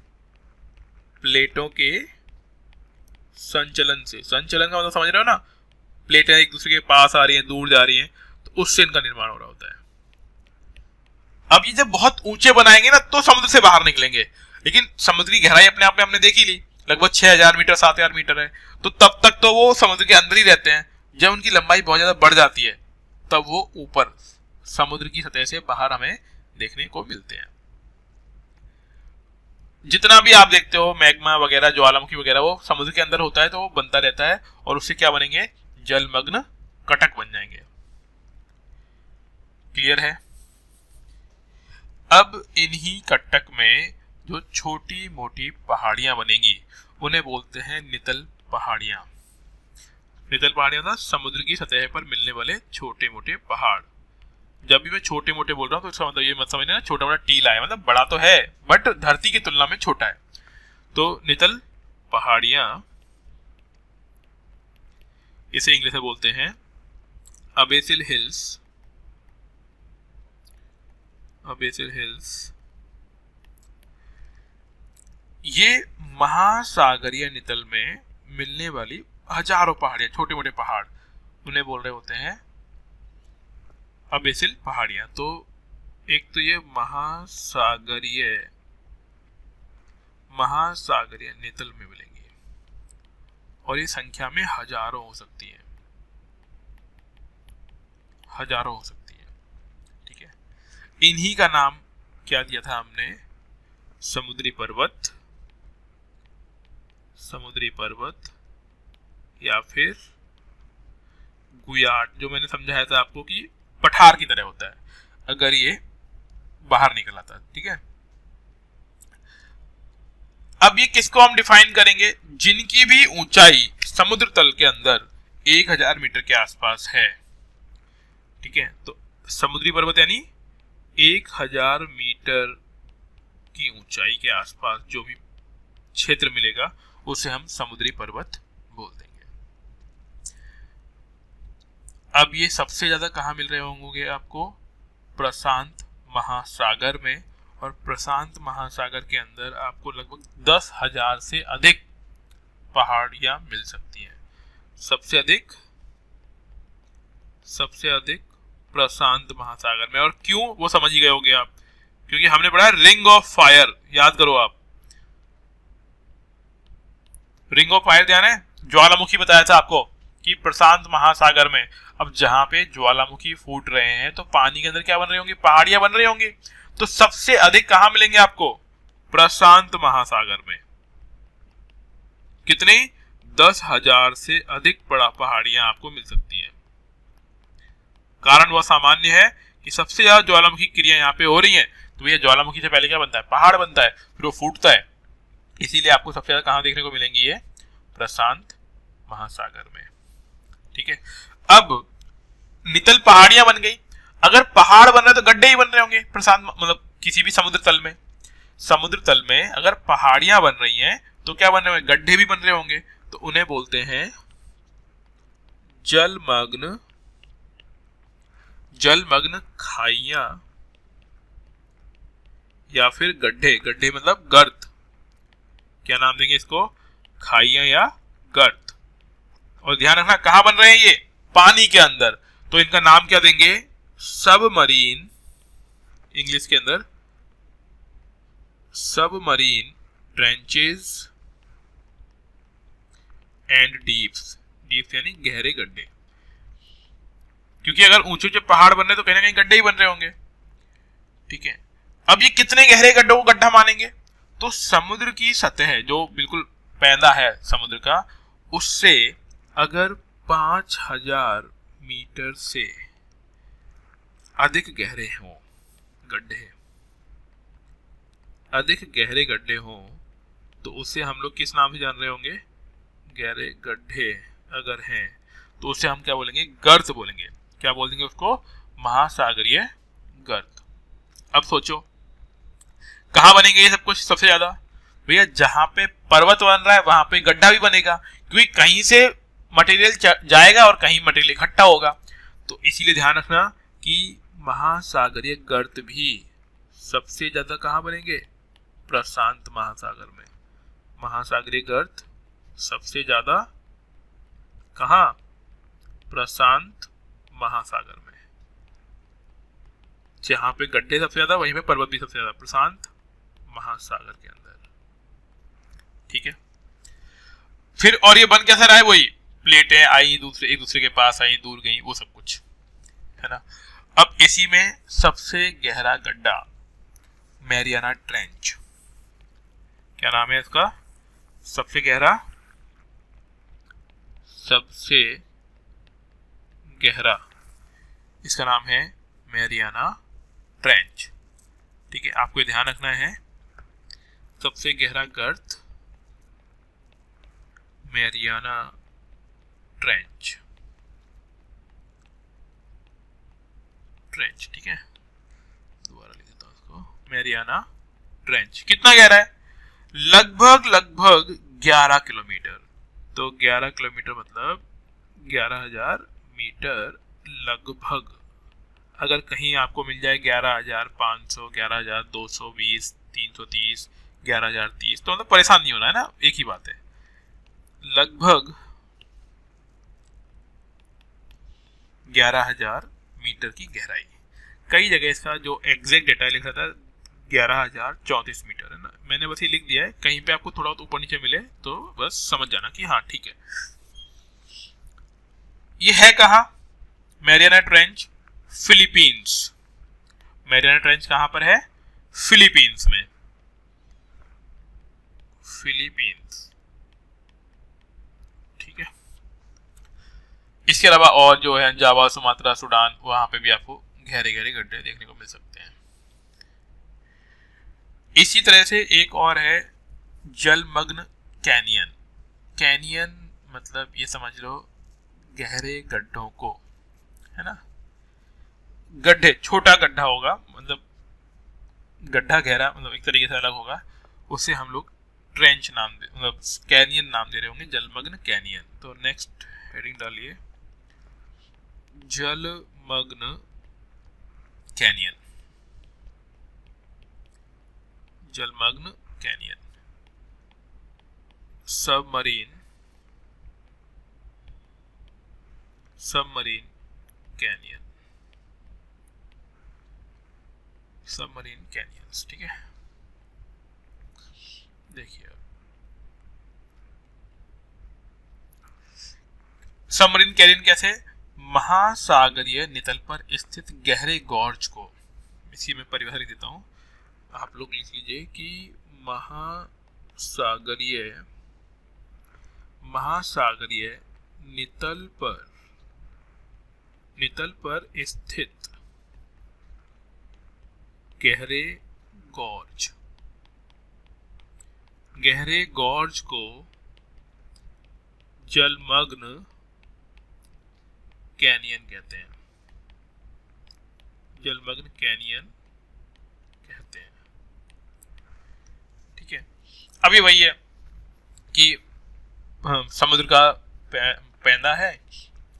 प्लेटों के संचलन से। संचलन का मतलब समझ रहे हो ना, प्लेटें एक दूसरे के पास आ रही हैं, दूर जा रही हैं, तो उससे इनका निर्माण हो रहा होता है। अब ये जब बहुत ऊंचे बनाएंगे ना तो समुद्र से बाहर निकलेंगे, लेकिन समुद्री गहराई अपने आप में हमने देख ही ली। लगभग 6000 मीटर 7000 मीटर है, तो तब तक तो वो समुद्र के अंदर ही रहते हैं। जब उनकी लंबाई बहुत ज्यादा बढ़ जाती है तब वो ऊपर समुद्र की सतह से बाहर हमें देखने को मिलते हैं। जितना भी आप देखते हो मैग्मा वगैरह, ज्वालामुखी वगैरह, वो समुद्र के अंदर होता है तो वो बनता रहता है और उससे क्या बनेंगे, जलमग्न कटक बन जाएंगे। क्लियर है? अब इन्हीं कटक में जो छोटी मोटी पहाड़ियां बनेंगी उन्हें बोलते हैं नितल पहाड़ियां। नितल पहाड़ियां मतलब समुद्र की सतह पर मिलने वाले छोटे मोटे पहाड़। जब भी मैं छोटे मोटे बोल रहा हूँ तो इसका मतलब ये मत समझना ना छोटा मोटा टीला है, मतलब बड़ा तो है बट धरती की तुलना में छोटा है। तो नितल पहाड़ियां, इसे इंग्लिश में बोलते हैं अबेसिल हिल्स। अबेसिल हिल्स ये महासागरीय नितल में मिलने वाली हजारों पहाड़ियां, छोटे मोटे पहाड़, उन्हें बोल रहे होते हैं अबेसिल पहाड़ियां। तो एक तो ये महासागरीय नितल में मिलेंगी और ये संख्या में हजारों हो सकती है, हजारों हो सकती है। ठीक है, इन्हीं का नाम क्या दिया था हमने, समुद्री पर्वत, समुद्री पर्वत या फिर गुयार्ड, जो मैंने समझाया था आपको कि पठार की तरह होता है अगर ये बाहर निकल आता। ठीक है, अब ये किसको हम डिफाइन करेंगे, जिनकी भी ऊंचाई समुद्र तल के अंदर 1000 मीटर के आसपास है। ठीक है, तो समुद्री पर्वत यानी 1000 मीटर की ऊंचाई के आसपास जो भी क्षेत्र मिलेगा उसे हम समुद्री पर्वत बोल देंगे। अब ये सबसे ज्यादा कहाँ मिल रहे होंगे आपको, प्रशांत महासागर में, और प्रशांत महासागर के अंदर आपको लगभग 10,000 से अधिक पहाड़ियां मिल सकती हैं। सबसे अधिक प्रशांत महासागर में। और क्यों, वो समझ ही गए होंगे आप, क्योंकि हमने पढ़ा रिंग ऑफ फायर, याद करो आप, रिंग ऑफ फायर ध्यान है, ज्वालामुखी बताया था आपको कि प्रशांत महासागर में अब जहां पे ज्वालामुखी फूट रहे हैं तो पानी के अंदर क्या बन रही होंगी, पहाड़ियां बन रही होंगी। तो सबसे अधिक कहां मिलेंगे आपको, प्रशांत महासागर में। कितने, 10,000 से अधिक पहाड़ियां आपको मिल सकती है। कारण वह सामान्य है कि सबसे ज्यादा ज्वालामुखी क्रिया यहाँ पे हो रही है, तो यह ज्वालामुखी से पहले क्या बनता है, पहाड़ बनता है, फिर वो फूटता है। इसीलिए आपको सबसे ज्यादा कहां देखने को मिलेंगी, ये प्रशांत महासागर में। ठीक है, अब नितल पहाड़ियां बन गई। अगर पहाड़ बन रहे तो गड्ढे ही बन रहे होंगे प्रशांत, मतलब किसी भी समुद्र तल में। समुद्र तल में अगर पहाड़ियां बन रही हैं तो क्या बन रहे होंगे, गड्ढे भी बन रहे होंगे। तो उन्हें बोलते हैं जलमग्न खाइयां या फिर गड्ढे। गड्ढे मतलब गर्त, क्या नाम देंगे इसको, खाइयां या गर्त। और ध्यान रखना कहां बन रहे हैं ये, पानी के अंदर, तो इनका नाम क्या देंगे, सबमरीन, इंग्लिश के अंदर submarine trenches and deeps. Deeps यानी गहरे गड्ढे, क्योंकि अगर ऊंचे ऊंचे पहाड़ बन रहे तो कहीं ना कहीं गड्ढे ही बन रहे होंगे। ठीक है, अब ये कितने गहरे गड्ढों को गड्ढा मानेंगे, तो समुद्र की सतह जो बिल्कुल पैदा है समुद्र का, उससे अगर 5000 मीटर से अधिक गहरे हों गड्ढे, अधिक गहरे गड्ढे हों, तो उसे हम लोग किस नाम से जान रहे होंगे, गहरे गड्ढे अगर हैं तो उसे हम क्या बोलेंगे, गर्त बोलेंगे। क्या बोल देंगे उसको, महासागरीय गर्त। अब सोचो कहां बनेंगे ये सब कुछ सबसे ज्यादा, भैया जहां पे पर्वत बन रहा है वहां पे गड्ढा भी बनेगा, क्योंकि कहीं से मटेरियल जाएगा और कहीं मटेरियल इकट्ठा होगा। तो इसीलिए ध्यान रखना कि महासागरीय गर्त भी सबसे ज्यादा कहां बनेंगे, प्रशांत महासागर में। महासागरीय गर्त सबसे ज्यादा कहां, प्रशांत महासागर में। जहां पे गड्ढे सबसे ज्यादा वहीं पे पर्वत भी सबसे ज्यादा, प्रशांत महासागर के अंदर। ठीक है, फिर और ये बन कैसा रहा है, वही प्लेटें आई एक दूसरे के पास आई, दूर गई, वो सब कुछ है ना। अब इसी में सबसे गहरा गड्ढा मैरियाना ट्रेंच, क्या नाम है इसका, सबसे गहरा, इसका नाम है मैरियाना ट्रेंच। ठीक है, आपको ध्यान रखना है, सबसे गहरा गर्त मैरियाना ट्रेंच। ठीक है, दोबारा लिख देता हूं इसको, मैरियाना ट्रेंच। कितना गहरा है, लगभग 11 किलोमीटर। तो 11 किलोमीटर मतलब 11,000 मीटर लगभग। अगर कहीं आपको मिल जाए 11,500, 11,220, 330, 11,030, तो मतलब परेशान नहीं होना है ना, एक ही बात है। लगभग 11,000 मीटर की गहराई। कई जगह इसका जो एग्जैक्ट डेटा लिखा था 11,034 मीटर है ना, मैंने बस ये लिख दिया है, कहीं पे आपको थोड़ा ऊपर नीचे मिले तो बस समझ जाना कि हाँ ठीक है। ये है कहाँ, Mariana trench, Philippines. Mariana trench कहां पर है, फिलीपींस में, फिलीपींस। ठीक है, इसके अलावा और जो है जावा, सुमात्रा, सूडान, वहां पे भी आपको गहरे गहरे गड्ढे देखने को मिल सकते हैं। इसी तरह से एक और है जलमग्न कैनियन। कैनियन मतलब ये समझ लो गहरे गड्ढों को, है ना। गड्ढे, छोटा गड्ढा होगा, मतलब गड्ढा गहरा, मतलब एक तरीके से अलग होगा, उसे हम लोग ट्रेंच नाम दे, मतलब कैनियन नाम दे रहे होंगे, जलमग्न कैनियन। तो नेक्स्ट हेडिंग डालिए, जलमग्न कैनियन, जलमग्न canyon, submarine canyon, submarine canyons. ठीक है, देखिए सबमरीन कैनियन कैसे, महासागरीय नितल पर स्थित गहरे गॉर्ज को, इसी में परिभाषा लिख देता हूं, आप लोग लिख लीजिए कि महासागरीय नितल पर स्थित गहरे गॉर्ज को जलमग्न कैनियन कहते हैं, जलमग्न कैनियन कहते हैं। ठीक है, अभी वही है कि समुद्र का पैंदा है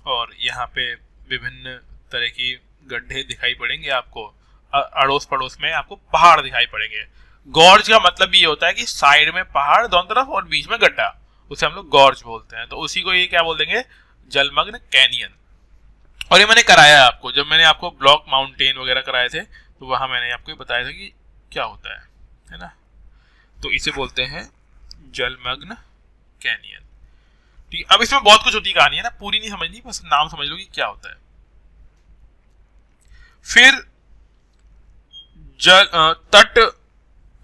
और यहाँ पे विभिन्न तरह की गड्ढे दिखाई पड़ेंगे आपको, अड़ोस पड़ोस में आपको पहाड़ दिखाई पड़ेंगे। गॉर्ज का मतलब भी ये होता है कि साइड में पहाड़ दोनों तरफ और बीच में गड्ढा, उसे हम लोग गॉर्ज बोलते हैं। तो उसी को ये क्या बोल देंगे, जलमग्न कैनियन। और ये मैंने कराया है आपको, जब मैंने आपको ब्लॉक माउंटेन वगैरह कराए थे तो वहां मैंने आपको बताया था कि क्या होता है ना। तो इसे बोलते हैं जलमग्न कैनियन। ठीक, अब इसमें बहुत कुछ होती कहानी है ना, पूरी नहीं समझनी, बस नाम समझ लो कि क्या होता है। फिर तट,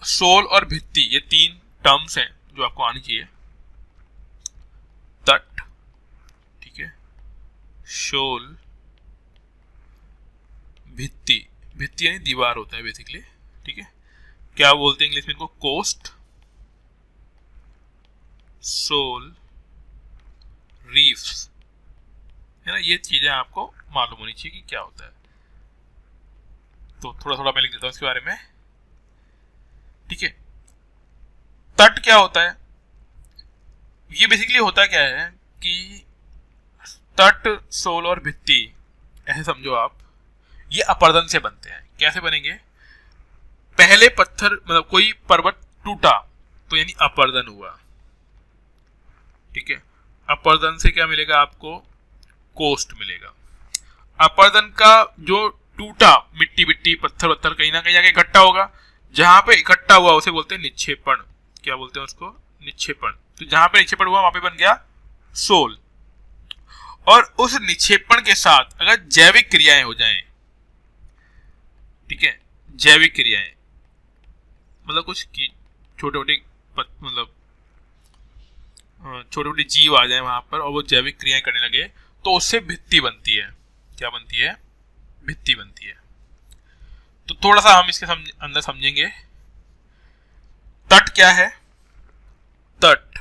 शोल और भित्ति, ये 3 टर्म्स हैं जो आपको आनी चाहिए। तट, ठीक है, शोल, भित्ति यानी दीवार होता है बेसिकली। ठीक है, क्या बोलते हैं इंग्लिश में इनको, कोस्ट, शोल, रीफ्स, है ना। ये चीजें आपको मालूम होनी चाहिए कि क्या होता है। तो थोड़ा थोड़ा मैं लिख देता हूं इसके बारे में। ठीक है, तट क्या होता है, ये बेसिकली होता क्या है कि तट, शोल और भित्ति ऐसे समझो आप, ये अपरदन से बनते हैं। कैसे बनेंगे, पहले पत्थर, मतलब कोई पर्वत टूटा तो यानी अपरदन हुआ। ठीक है, अपरदन से क्या मिलेगा आपको, कोस्ट मिलेगा। अपरदन का जो टूटा मिट्टी पत्थर कहीं ना कहीं जाके इकट्ठा होगा, जहां पे इकट्ठा हुआ उसे बोलते हैं निक्षेपण। क्या बोलते हैं उसको, निक्षेपण, तो जहां पे निक्षेपण हुआ वहां पे बन गया सोल। और उस निक्षेपण के साथ अगर जैविक क्रियाएं हो जाएं, ठीक है, जैविक क्रियाएं मतलब कुछ छोटे छोटे मतलब छोटे छोटे जीव आ जाए वहां पर और वो जैविक क्रियाएं करने लगे, तो उससे भित्ति बनती है। क्या बनती है? भित्ति बनती है। तो थोड़ा सा हम इसके अंदर समझेंगे। तट क्या है? तट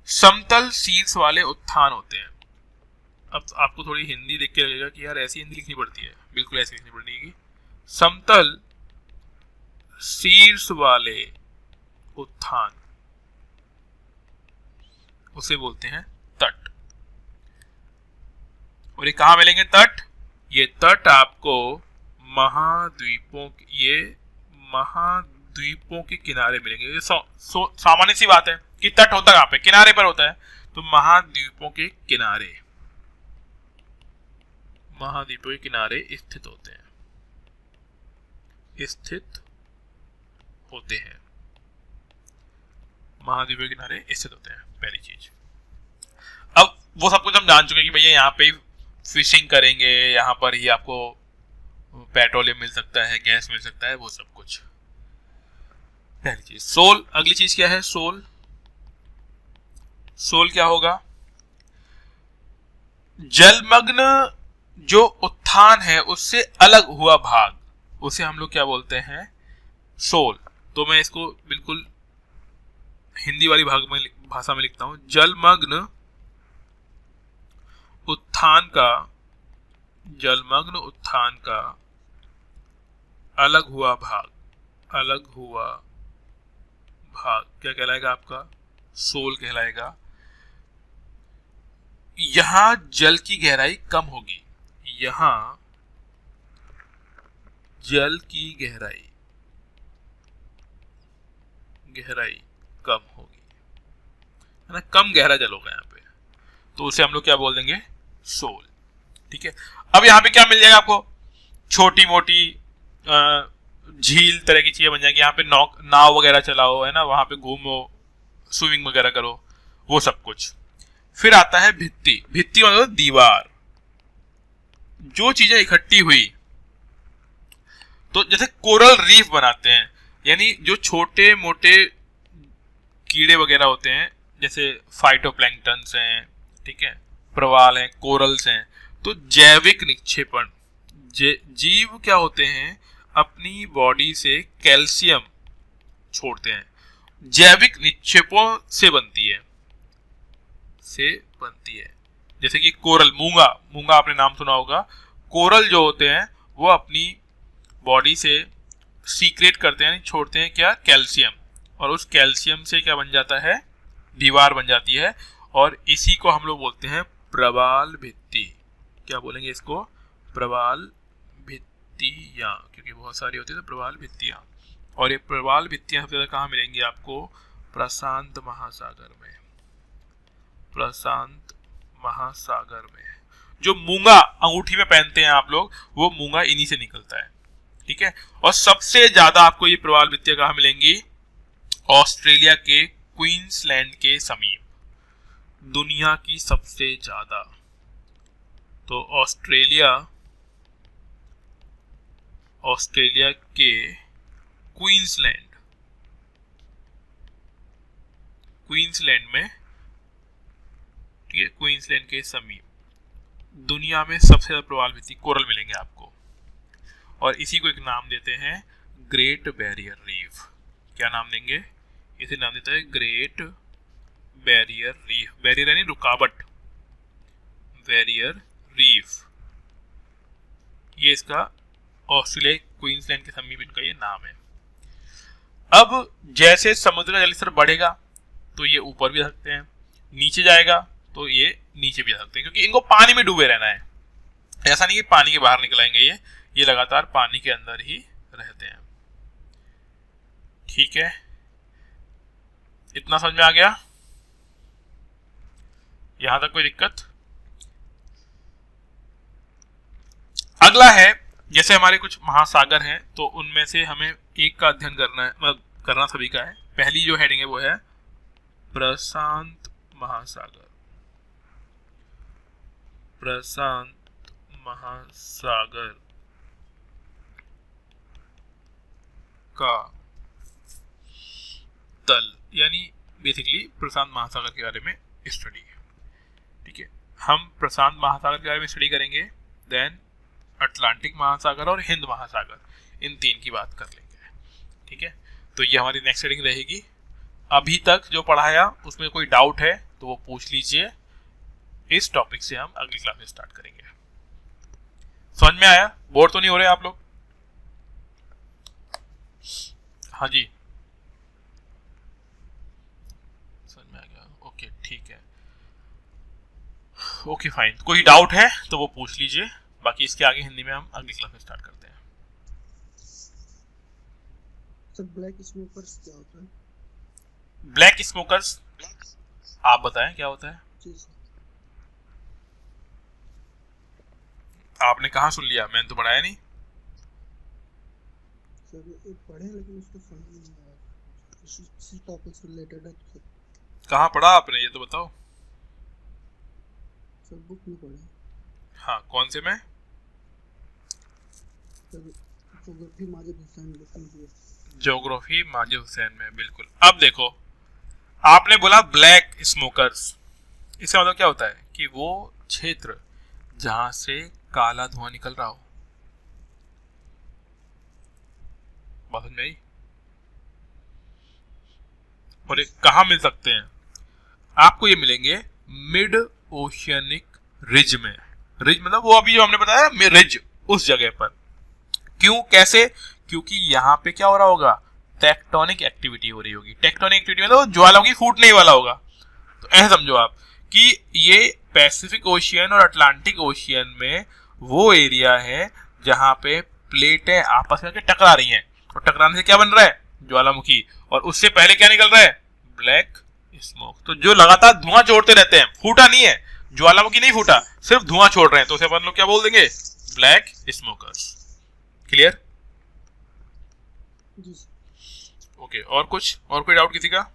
समतल शीर्ष वाले उत्थान होते हैं। अब आपको थोड़ी हिंदी देख के लगेगा कि यार ऐसी हिंदी लिखनी पड़ती है। बिल्कुल ऐसी लिखनी पड़ेगी। समतल शीर्ष वाले उत्थान उसे बोलते हैं तट। और ये कहां मिलेंगे तट? ये तट आपको महाद्वीपों के किनारे मिलेंगे। ये सामान्य सी बात है कि तट होता कहां पे? किनारे पर होता है। तो महाद्वीपों के किनारे, महाद्वीपों के किनारे स्थित होते हैं, स्थित होते हैं। महाद्वीपों के किनारे स्थित होते हैं, पहली चीज। अब वो सब कुछ हम जान चुके हैं कि भैया यहाँ पे फिशिंग करेंगे, यहाँ पर ही आपको पेट्रोलियम मिल सकता है, गैस मिल सकता है, वो सब कुछ पहली चीज। सोल, अगली चीज क्या है? सोल। सोल क्या होगा? जलमग्न जो उत्थान है उससे अलग हुआ भाग, उसे हम लोग क्या बोलते हैं? सोल। तो मैं इसको बिल्कुल हिंदी वाली भाषा में लिखता हूं। जलमग्न उत्थान का, जलमग्न उत्थान का अलग हुआ भाग, अलग हुआ भाग क्या कहलाएगा आपका? सोल कहलाएगा। यहां जल की गहराई कम होगी, यहां जल की गहराई कम होगी, है ना, कम गहरा जल होगा यहाँ पे, तो उसे हम लोग क्या बोल देंगे? सोल। ठीक है। अब यहाँ पे क्या मिल जाएगा आपको? छोटी मोटी झील तरह की चीजें बन जाएगी। यहाँ पे नाव वगैरह चलाओ, है ना, वहां पे घूमो, स्विमिंग वगैरह करो, वो सब कुछ। फिर आता है भित्ति। भित्ति मतलब दीवार। जो चीजें इकट्ठी हुई, तो जैसे कोरल रीफ बनाते हैं, यानी जो छोटे मोटे कीड़े वगैरह होते हैं, जैसे फाइटोप्लैंक्टन्स हैं, ठीक है, प्रवाल हैं, कोरल्स हैं, तो जैविक निक्षेपण, जीव क्या होते हैं? अपनी बॉडी से कैल्शियम छोड़ते हैं, जैविक निक्षेपों से बनती है, जैसे कि कोरल, मूंगा आपने नाम सुना होगा। कोरल जो होते हैं वो अपनी बॉडी से सीक्रेट करते हैं, छोड़ते हैं क्या? कैल्शियम। और उस कैल्शियम से क्या बन जाता है? दीवार बन जाती है। और इसी को हम लोग बोलते हैं प्रवाल भित्ति। क्या बोलेंगे इसको? प्रवाल भित्तियां, क्योंकि बहुत सारी होती है तो प्रवाल भित्तियां। और ये प्रवाल भित्तियां सबसे ज्यादा कहाँ मिलेंगी आपको? प्रशांत महासागर में। प्रशांत महासागर में जो मूंगा अंगूठी में पहनते हैं आप लोग, वो मूंगा इन्हीं से निकलता है। ठीक है। और सबसे ज्यादा आपको ये प्रवाल भित्तियां कहाँ मिलेंगी? ऑस्ट्रेलिया के क्वींसलैंड के समीप, दुनिया की सबसे ज्यादा। तो ऑस्ट्रेलिया के क्वींसलैंड में, ठीक है, क्वींसलैंड के समीप दुनिया में सबसे ज्यादा प्रवाल भित्ति कोरल मिलेंगे आपको। और इसी को एक नाम देते हैं ग्रेट बैरियर रीफ। क्या नाम देंगे? इसे नाम देता है ग्रेट बैरियर रीफ। बैरियर यानी रुकावट, बैरियर रीफ, ये इसका ऑस्ट्रेलिया क्वींसलैंड के समीप इनका ये नाम है। अब जैसे समुद्र का जलस्तर बढ़ेगा तो ये ऊपर भी जा सकते हैं, नीचे जाएगा तो ये नीचे भी जा सकते हैं, क्योंकि इनको पानी में डूबे रहना है। ऐसा नहीं कि पानी के बाहर निकल आएंगे, ये लगातार पानी के अंदर ही रहते हैं। ठीक है, इतना समझ में आ गया? यहां तक कोई दिक्कत? अगला है, जैसे हमारे कुछ महासागर हैं, तो उनमें से हमें एक का अध्ययन करना है, करना सभी का है। पहली जो हेडिंग है वो है प्रशांत महासागर। प्रशांत महासागर का तल, यानी बेसिकली प्रशांत महासागर के बारे में स्टडी। ठीक है, हम प्रशांत महासागर के बारे में स्टडी करेंगे, देन अटलांटिक महासागर और हिंद महासागर, इन तीन की बात कर लेंगे। ठीक है, तो ये हमारी नेक्स्ट हेडिंग रहेगी। अभी तक जो पढ़ाया उसमें कोई डाउट है तो वो पूछ लीजिए, इस टॉपिक से हम अगली क्लास में स्टार्ट करेंगे। समझ में आया? बोर तो नहीं हो रहे आप लोग? हाँ जी, समझ में आ गया। ओके ठीक है, ओके फाइन। कोई डाउट है तो वो पूछ लीजिए, बाकी इसके आगे हिंदी में हम अगली क्लास में स्टार्ट करते हैं। सर ब्लैक स्मोकर्स क्या होता है? ब्लैक स्मोकर्स आप बताएं क्या होता है? जी सर। आपने कहाँ सुन लिया? मैंने तो पढ़ाया नहीं। सर एक पढ़े लेकिन उसको समझ नहीं आया, इसी टॉपिक से रिलेटेड है तो सर। कहाँ पढ़ा आपने ये तो बताओ। सर बुक में पढ़े। हाँ, कौन से में? सर ज्योग्राफी माजिद हुसैन लिखी हुई है। ज्योग्राफी माजिद हुसैन में, बिल्कुल। अब देखो, आपने बोला ब्लैक स्मोकर्स, इसका मतलब क्या होता है कि वो क्षेत्र जहां से काला धुआं निकल रहा हो। बात समझ में आई? और ये कहाँ मिल सकते हैं? आपको ये मिलेंगे मिड ओशियनिक रिज में। रिज मतलब वो अभी जो हमने बताया रिज, उस जगह पर। क्यों, कैसे? क्योंकि यहाँ पे क्या हो रहा होगा, टेक्टोनिक एक्टिविटी हो रही होगी। टेक्टोनिक एक्टिविटी मतलब ज्वालामुखी फूटने वाला होगा। तो ऐसे समझो आप कि ये पैसिफिक ओशियन और अटलांटिक ओशियन में वो एरिया है जहां पे प्लेटें आपस में टकरा रही हैं, और टकराने से क्या बन रहा है, ज्वालामुखी। और उससे पहले क्या निकल रहा है, ब्लैक स्मोक। तो जो लगातार धुआं छोड़ते रहते हैं, फूटा नहीं है, ज्वालामुखी नहीं फूटा, सिर्फ धुआं छोड़ रहे हैं, तो उसे अपन लोग क्या बोल देंगे, ब्लैक स्मोकर्स। क्लियर? जी। ओके, और कुछ, और कोई डाउट किसी का?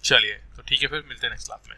चलिए, तो ठीक है, फिर मिलते हैं नेक्स्ट क्लास में।